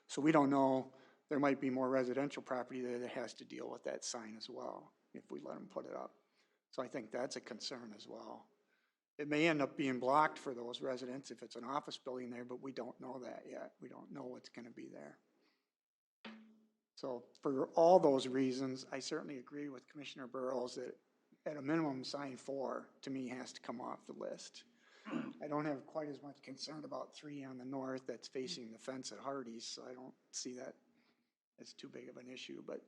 Speaker 4: So we don't know, there might be more residential property there that has to deal with that sign as well, if we let them put it up. So I think that's a concern as well. It may end up being blocked for those residents if it's an office building there, but we don't know that yet. We don't know what's going to be there. So for all those reasons, I certainly agree with Commissioner Burrows that at a minimum, sign 4, to me, has to come off the list. I don't have quite as much concern about 3 on the north that's facing the fence at Hardee's, so I don't see that as too big of an issue, but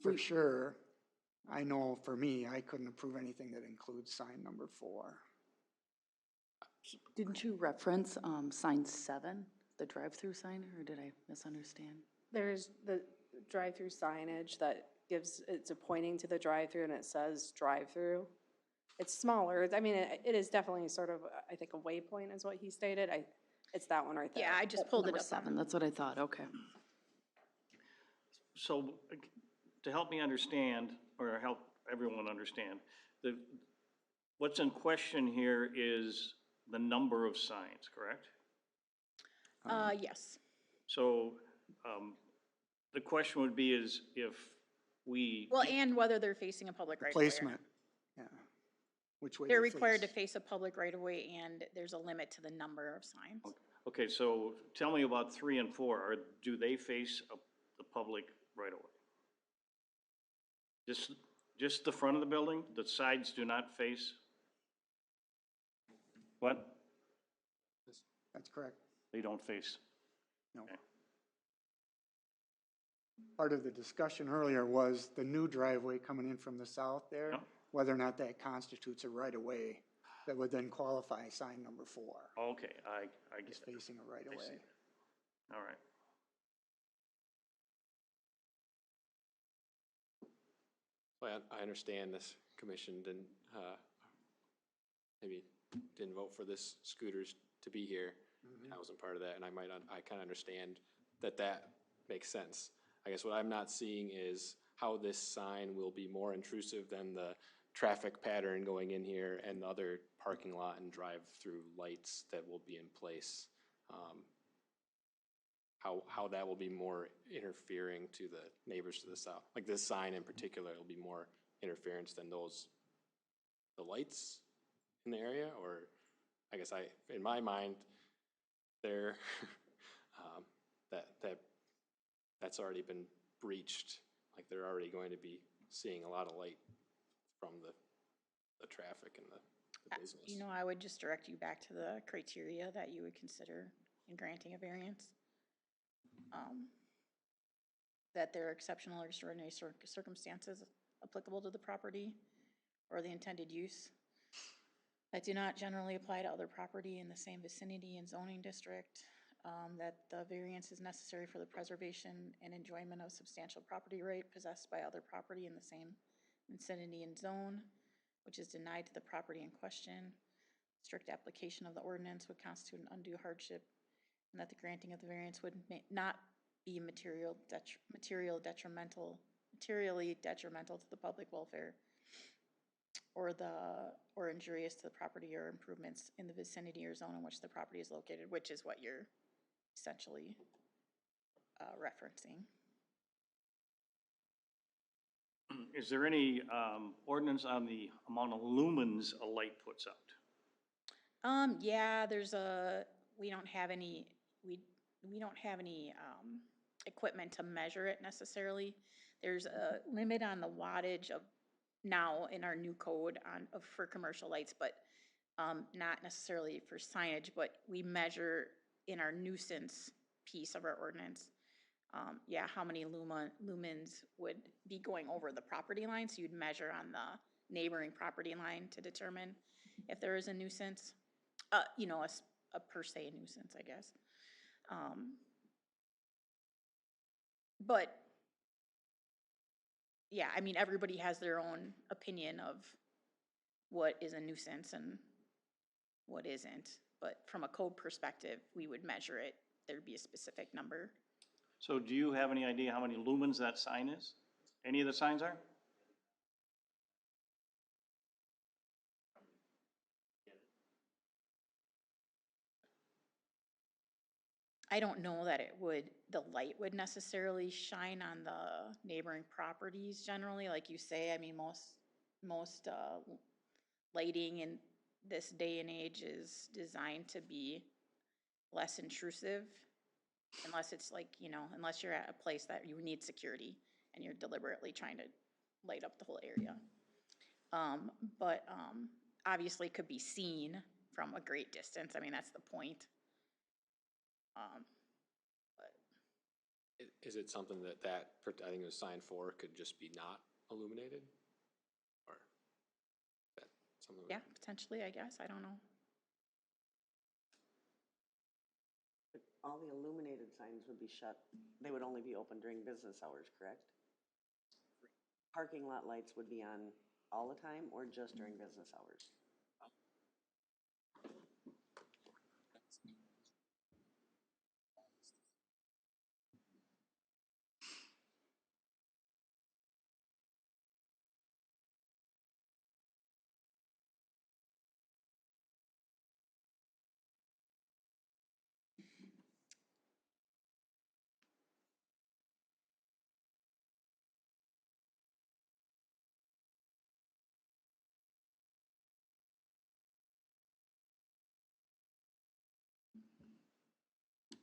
Speaker 4: for sure, I know for me, I couldn't approve anything that includes sign number 4.
Speaker 6: Didn't you reference, sign 7, the drive-through sign, or did I misunderstand?
Speaker 2: There's the drive-through signage that gives, it's a pointing to the drive-through and it says drive-through. It's smaller. I mean, it is definitely sort of, I think, a waypoint is what he stated. It's that one right there.
Speaker 1: Yeah, I just pulled it
Speaker 6: Number
Speaker 1: up.
Speaker 6: 7, that's what I thought, okay.
Speaker 5: So to help me understand, or help everyone understand, what's in question here is the number of signs, correct?
Speaker 1: Yes.
Speaker 5: So the question would be is if we.
Speaker 1: Well, and whether they're facing a public right of way or not.
Speaker 4: Placement, yeah. Which way
Speaker 1: They're
Speaker 4: they
Speaker 1: required to
Speaker 4: face.
Speaker 1: face a public right of way, and there's a limit to the number of signs.
Speaker 5: Okay, so tell me about 3 and 4. Do they face the public right of way? Just the front of the building? The sides do not face? What?
Speaker 4: That's correct.
Speaker 5: They don't face?
Speaker 4: No.
Speaker 5: Okay.
Speaker 4: Part of the discussion earlier was the new driveway coming in from the south there,
Speaker 5: Yeah.
Speaker 4: whether or not that constitutes a right-of-way that would then qualify sign number 4
Speaker 5: Okay, I
Speaker 4: as
Speaker 5: get it.
Speaker 4: facing a
Speaker 5: I
Speaker 4: right-of-way.
Speaker 5: see. All right.
Speaker 10: Well, I understand this commission didn't, maybe didn't vote for this scooters to be here. I wasn't part of that, and I kind of understand that makes sense. I guess what I'm not seeing is how this sign will be more intrusive than the traffic pattern going in here and the other parking lot and drive-through lights that will be in place. How that will be more interfering to the neighbors to the south. Like this sign in particular will be more interference than the lights in the area, or I guess in my mind, there, that's already been breached. Like they're already going to be seeing a lot of light from the traffic and the business.
Speaker 1: You know, I would just direct you back to the criteria that you would consider in granting a variance. That there are exceptional or extraordinary circumstances applicable to the property or the intended use that do not generally apply to other property in the same vicinity and zoning district, that the variance is necessary for the preservation and enjoyment of substantial property right possessed by other property in the same vicinity and zone, which is denied to the property in question. Strict application of the ordinance would constitute an undue hardship, and that the granting of the variance would not be materially detrimental to the public welfare or injurious to the property or improvements in the vicinity or zone in which the property is located, which is what you're essentially referencing.
Speaker 5: Is there any ordinance on the amount of lumens a light puts out?
Speaker 1: Yeah, we don't have any equipment to measure it necessarily. There's a limit on the wattage of now in our new code for commercial lights, but not necessarily for signage, but we measure in our nuisance piece of our ordinance, how many lumens would be going over the property line. So you'd measure on the neighboring property line to determine if there is a nuisance, a per se nuisance, I guess. But yeah, I mean, everybody has their own opinion of what is a nuisance and what isn't. But from a code perspective, we would measure it. There'd be a specific number.
Speaker 5: So do you have any idea how many lumens that sign is? Any of the signs are?
Speaker 1: I don't know that the light would necessarily shine on the neighboring properties generally, like you say. I mean, most lighting in this day and age is designed to be less intrusive, unless it's like, unless you're at a place that you need security and you're deliberately trying to light up the whole area. But, obviously could be seen from a great distance. I mean, that's the point. But
Speaker 10: Is it something that, I think it was sign 4, could just be not illuminated? Or that something?
Speaker 1: yeah, potentially, I guess. I don't know.
Speaker 3: But all the illuminated signs would be shut. They would only be open during business hours, correct? Parking lot lights would be on all the time or just during business hours?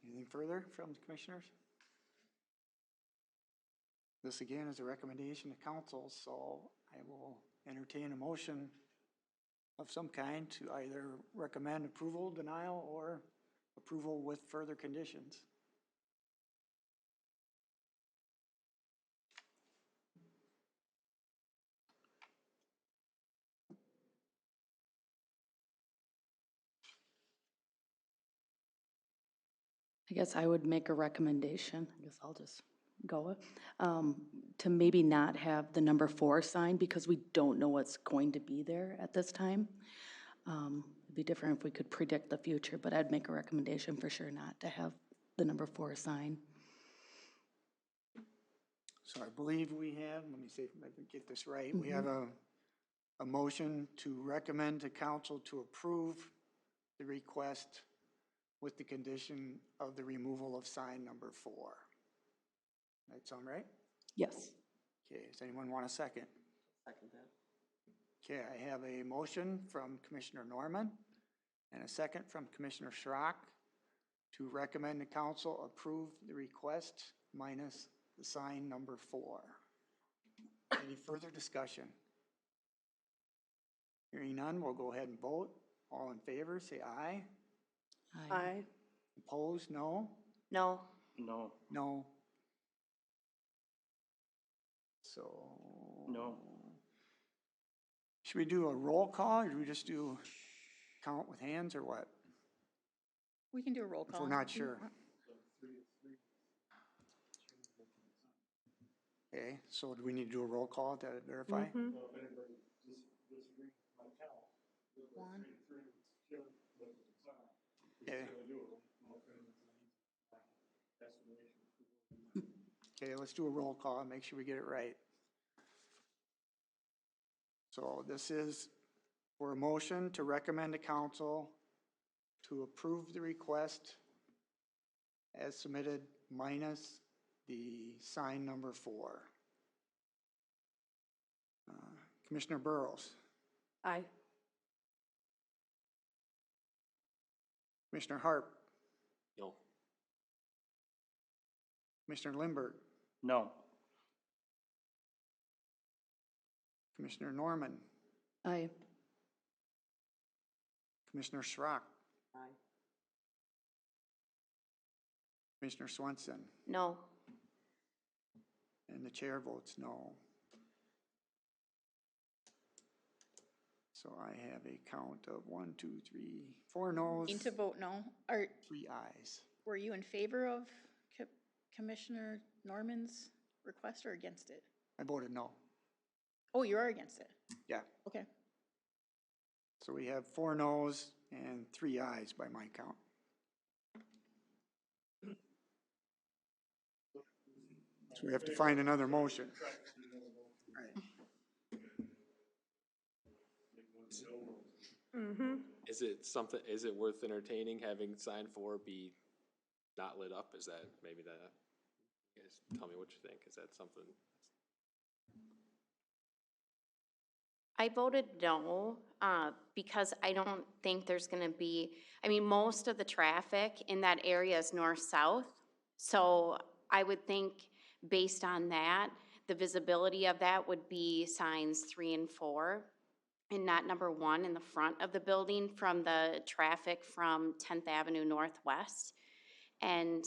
Speaker 4: Anything further from the commissioners? This again is a recommendation to council, so I will entertain a motion of some kind to either recommend approval, denial, or approval with further conditions.
Speaker 6: I guess I would make a recommendation, I guess I'll just go with, to maybe not have the number 4 sign because we don't know what's going to be there at this time. It'd be different if we could predict the future, but I'd make a recommendation for sure not to have the number 4 sign.
Speaker 4: So I believe we have, let me see if I can get this right. We have a motion to recommend to council to approve the request with the condition of the removal of sign number 4. That sound right?
Speaker 6: Yes.
Speaker 4: Okay, does anyone want a second?
Speaker 3: Second that.
Speaker 4: Okay, I have a motion from Commissioner Norman and a second from Commissioner Schrock to recommend the council approve the request minus the sign number 4. Any further discussion? Hearing none, we'll go ahead and vote. All in favor, say aye.
Speaker 2: Aye.
Speaker 4: Opposed, no?
Speaker 6: No.
Speaker 5: No,
Speaker 4: No. So.
Speaker 5: no.
Speaker 4: Should we do a roll call or do we just do count with hands or what?
Speaker 1: We can do a roll
Speaker 4: If
Speaker 1: call.
Speaker 4: we're not sure. Okay, so do we need to do a roll call to verify?
Speaker 2: Mhm.
Speaker 1: One.
Speaker 4: Okay. Okay, let's do a roll call and make sure we get it right. So this is for a motion to recommend to council to approve the request as submitted minus the sign number 4. Commissioner Burrows,
Speaker 2: Aye.
Speaker 4: Commissioner Harp,
Speaker 10: No.
Speaker 4: Commissioner Lindberg,
Speaker 5: No.
Speaker 4: Commissioner Norman,
Speaker 6: Aye.
Speaker 4: Commissioner Schrock,
Speaker 3: Aye.
Speaker 4: Commissioner Swenson,
Speaker 6: No.
Speaker 4: and the chair votes no. So I have a count of 1, 2, 3, 4 noes,
Speaker 1: Need to vote no. Or
Speaker 4: 3 ayes.
Speaker 1: were you in favor of Commissioner Norman's request or against it?
Speaker 4: I voted no.
Speaker 1: Oh, you are against it?
Speaker 4: Yeah.
Speaker 1: Okay.
Speaker 4: So we have 4 noes and 3 ayes by my count. So we have to find another motion. Right.
Speaker 2: Mhm.
Speaker 10: Is it worth entertaining having sign 4 be not lit up? Is that, maybe that, you guys tell me what you think. Is that something?
Speaker 11: I voted no, because I don't think there's gonna be, I mean, most of the traffic in that area is north-south. So I would think, based on that, the visibility of that would be signs 3 and 4. and not number 1 in the front of the building from the traffic from 10th Avenue Northwest. And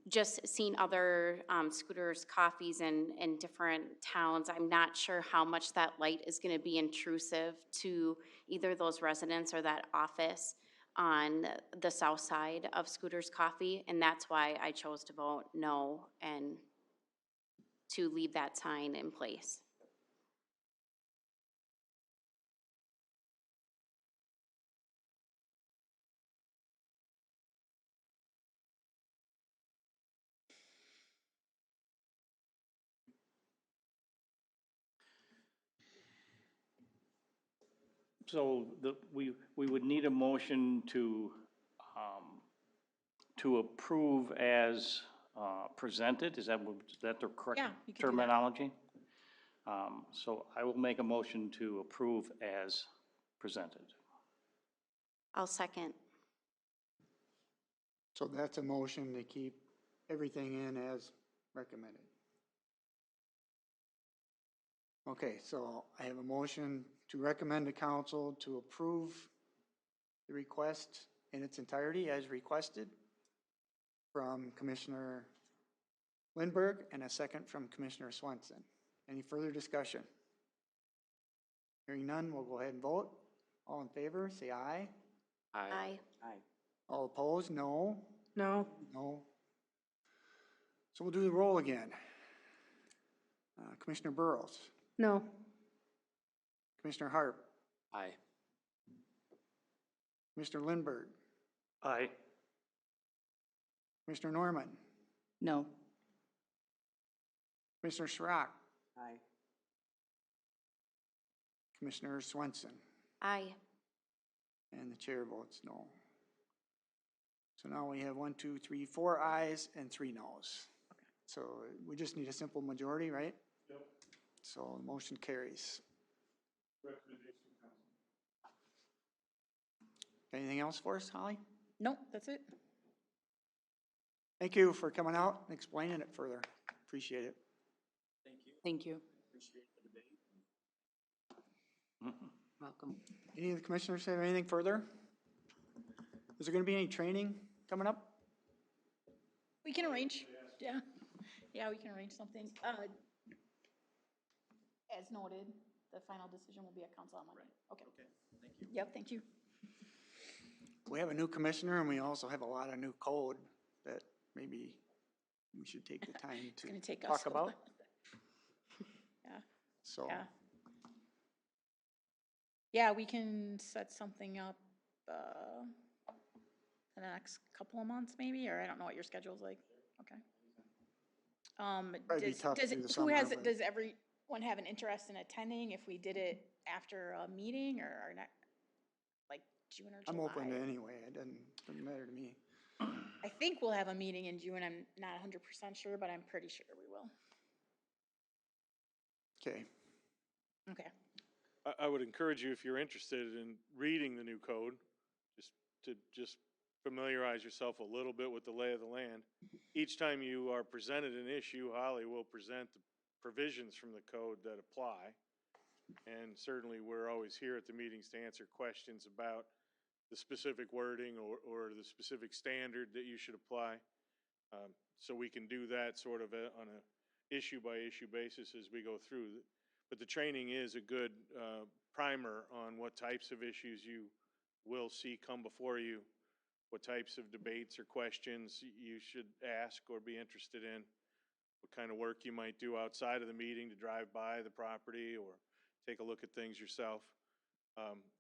Speaker 11: just seeing other scooters, coffees in different towns, I'm not sure how much that light is gonna be intrusive to either those residents or that office on the south side of Scooters Coffee, and that's why I chose to vote no and to leave that sign in place.
Speaker 5: So we would need a motion to approve as presented, is that the correct
Speaker 1: Yeah, you can do that.
Speaker 5: terminology? So I will make a motion to approve as presented.
Speaker 11: I'll second.
Speaker 4: So that's a motion to keep everything in as recommended. Okay, so I have a motion to recommend to council to approve the request in its entirety as requested from Commissioner Lindberg and a second from Commissioner Swenson. Any further discussion? Hearing none, we'll go ahead and vote. All in favor, say aye.
Speaker 11: Aye.
Speaker 3: Aye.
Speaker 4: All opposed, no.
Speaker 2: No.
Speaker 4: No. So we'll do the roll again. Commissioner Burrows,
Speaker 2: No.
Speaker 4: Commissioner Harp,
Speaker 10: Aye.
Speaker 4: Commissioner Lindberg,
Speaker 5: Aye.
Speaker 4: Commissioner Norman,
Speaker 6: No.
Speaker 4: Commissioner Schrock,
Speaker 3: Aye.
Speaker 4: Commissioner Swenson,
Speaker 11: Aye.
Speaker 4: and the chair votes no. So now we have 1, 2, 3, 4 ayes and 3 noes. So we just need a simple majority, right? Yep. So the motion carries. Anything else for us, Holly?
Speaker 1: Nope, that's it.
Speaker 4: Thank you for coming out and explaining it further. Appreciate it.
Speaker 6: Thank you. Welcome.
Speaker 4: Any of the commissioners have anything further? Is there going to be any training coming up?
Speaker 1: We can arrange, yeah. Yeah, we can arrange something. As noted, the final decision will be at council on Monday. Okay. Okay, thank you. Yep, thank you.
Speaker 4: We have a new commissioner and we also have a lot of new code that maybe we should take the time
Speaker 1: It's gonna
Speaker 4: to
Speaker 1: take us
Speaker 4: talk
Speaker 1: a
Speaker 4: about.
Speaker 1: while. Yeah,
Speaker 4: So,
Speaker 1: yeah. Yeah, we can set something up, in the next couple of months maybe, or I don't know what your schedule's like. Okay.
Speaker 4: Probably be tough
Speaker 1: does
Speaker 4: through
Speaker 1: it,
Speaker 4: the
Speaker 1: who
Speaker 4: summer,
Speaker 1: has,
Speaker 4: but-
Speaker 1: does everyone have an interest in attending if we did it after a meeting or not, like June or July?
Speaker 4: I'm open to anyway. It doesn't matter to me.
Speaker 1: I think we'll have a meeting in June. I'm not 100% sure, but I'm pretty sure we will.
Speaker 4: Okay.
Speaker 1: Okay.
Speaker 9: I would encourage you, if you're interested in reading the new code, just familiarize yourself a little bit with the lay of the land. Each time you are presented an issue, Holly will present the provisions from the code that apply. And certainly, we're always here at the meetings to answer questions about the specific wording or the specific standard that you should apply. So we can do that sort of on a issue-by-issue basis as we go through. But the training is a good primer on what types of issues you will see come before you, what types of debates or questions you should ask or be interested in, what kind of work you might do outside of the meeting to drive by the property or take a look at things yourself,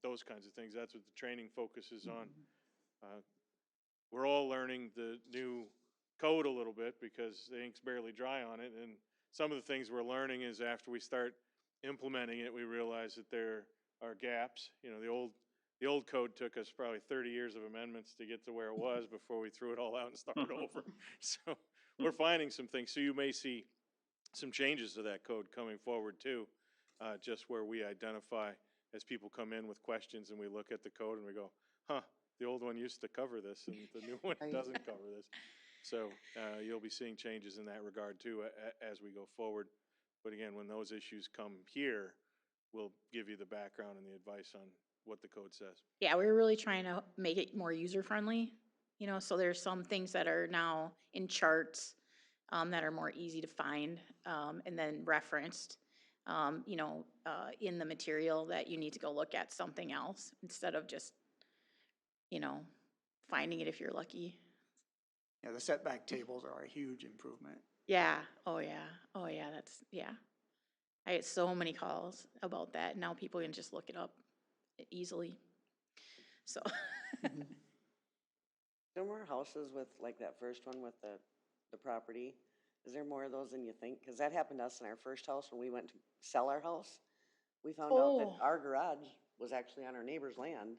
Speaker 9: those kinds of things. That's what the training focuses on. We're all learning the new code a little bit because the ink's barely dry on it, and some of the things we're learning is after we start implementing it, we realize that there are gaps. You know, the old code took us probably 30 years of amendments to get to where it was before we threw it all out and started over. So we're finding some things. So you may see some changes to that code coming forward too, just where we identify as people come in with questions and we look at the code and we go, huh, the old one used to cover this and the new one doesn't cover this. So you'll be seeing changes in that regard too as we go forward. But again, when those issues come here, will give you the background and the advice on what the code says.
Speaker 1: Yeah, we were really trying to make it more user-friendly, you know, so there's some things that are now in charts, that are more easy to find, and then referenced, you know, in the material that you need to go look at something else instead of just, you know, finding it if you're lucky.
Speaker 4: Yeah, the setback tables are a huge improvement.
Speaker 1: Yeah, oh yeah, that's, yeah. I get so many calls about that. Now people can just look it up easily, so.
Speaker 3: There more houses with, like that first one with the property. Is there more of those than you think? Because that happened to us in our first house when we went to sell our house. We found out that
Speaker 1: Oh.
Speaker 3: our garage was actually on our neighbor's land,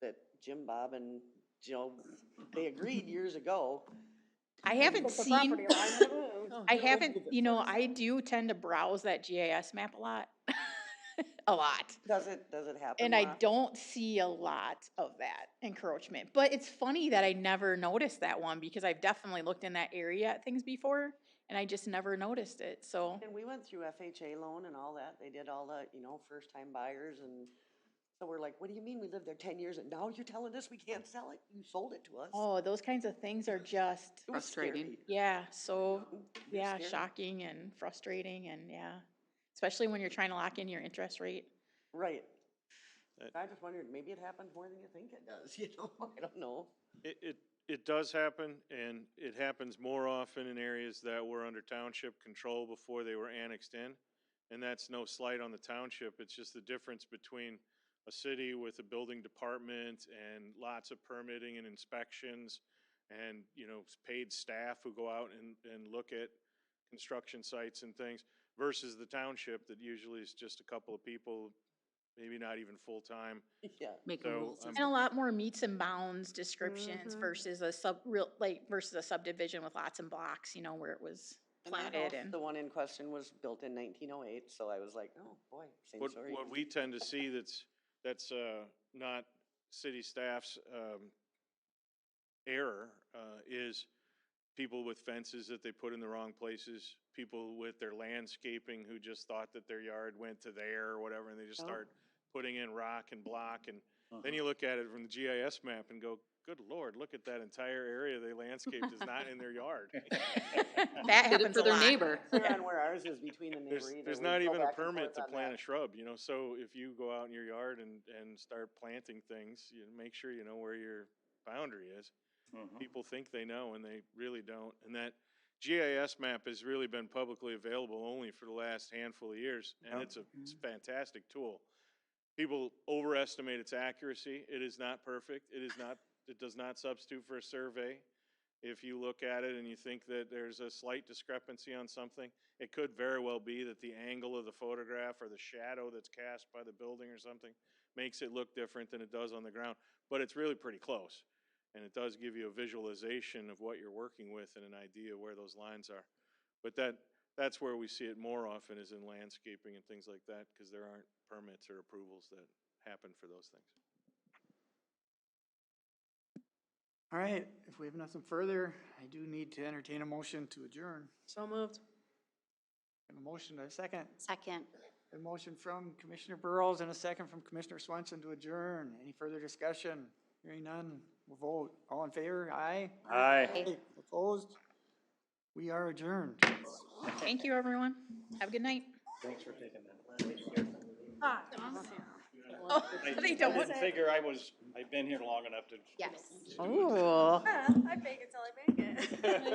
Speaker 3: that Jim, Bob, and Joe, they agreed years ago.
Speaker 1: I haven't
Speaker 2: Put the
Speaker 1: seen,
Speaker 2: property line and it moved.
Speaker 1: I haven't, you know, I do tend to browse that GIS map a lot. A lot.
Speaker 3: Does it happen
Speaker 1: And
Speaker 3: more
Speaker 1: I
Speaker 3: often?
Speaker 1: don't see a lot of that encroachment. But it's funny that I never noticed that one because I've definitely looked in that area at things before and I just never noticed it, so.
Speaker 3: And we went through FHA loan and all that. They did all the, you know, first time buyers, and so we're like, what do you mean we lived there 10 years and now you're telling us we can't sell it? You sold it to us.
Speaker 1: Oh, those kinds of things are just,
Speaker 3: It was scary.
Speaker 1: yeah, so,
Speaker 3: You're
Speaker 1: yeah,
Speaker 3: scared.
Speaker 1: shocking and frustrating and, yeah. Especially when you're trying to lock in your interest rate.
Speaker 3: Right.
Speaker 9: That-
Speaker 3: I just wondered, maybe it happens more than you think it does, you know? I don't know.
Speaker 9: It does happen, and it happens more often in areas that were under township control before they were annexed in. And that's no slight on the township, it's just the difference between a city with a building department and lots of permitting and inspections and, you know, paid staff who go out and look at construction sites and things versus the township that usually is just a couple of people, maybe not even full-time.
Speaker 3: Yeah.
Speaker 9: So,
Speaker 1: And a lot more meets and bounds descriptions versus a versus a subdivision with lots of blocks, you know, where it was
Speaker 3: And our
Speaker 1: platted
Speaker 3: house,
Speaker 1: and.
Speaker 3: the one in question was built in 1908, so I was like, oh, boy, same story.
Speaker 9: What we tend to see that's not city staff's error is people with fences that they put in the wrong places, people with their landscaping who just thought that their yard went to there or whatever, and they just start putting in rock and block, and then you look at it from the GIS map and go, good Lord, look at that entire area they landscaped is not in their yard.
Speaker 1: That happens a lot.
Speaker 3: Clear on where ours is between the neighbor either.
Speaker 9: There's
Speaker 3: We
Speaker 9: not
Speaker 3: go
Speaker 9: even a
Speaker 3: back and
Speaker 9: permit
Speaker 3: forth
Speaker 9: to
Speaker 3: on
Speaker 9: plant
Speaker 3: that.
Speaker 9: a shrub, you know, so if you go out in your yard and start planting things, you make sure you know where your boundary is. People think they know and they really don't. And that GIS map has really been publicly available only for the last handful of years, and it's a fantastic tool. People overestimate its accuracy. It is not perfect. It does not substitute for a survey. If you look at it and you think that there's a slight discrepancy on something, it could very well be that the angle of the photograph or the shadow that's cast by the building or something makes it look different than it does on the ground. But it's really pretty close. And it does give you a visualization of what you're working with and an idea where those lines are. But that's where we see it more often is in landscaping and things like that, because there aren't permits or approvals that happen for those things.
Speaker 4: All right, if we have nothing further, I do need to entertain a motion to adjourn.
Speaker 2: So moved.
Speaker 4: Have a motion and a second.
Speaker 11: Second.
Speaker 4: A motion from Commissioner Burrows and a second from Commissioner Swenson to adjourn. Any further discussion? Hearing none, we'll vote. All in favor? Aye.
Speaker 11: Aye.
Speaker 4: Opposed? We are adjourned.
Speaker 1: Thank you, everyone. Have a good night.
Speaker 5: Thanks for taking that.
Speaker 2: Ah,
Speaker 1: Oh, they
Speaker 5: I
Speaker 1: don't.
Speaker 5: didn't figure I've been here long enough to.
Speaker 11: Yes.
Speaker 1: Oh.
Speaker 2: I fake it till I make it.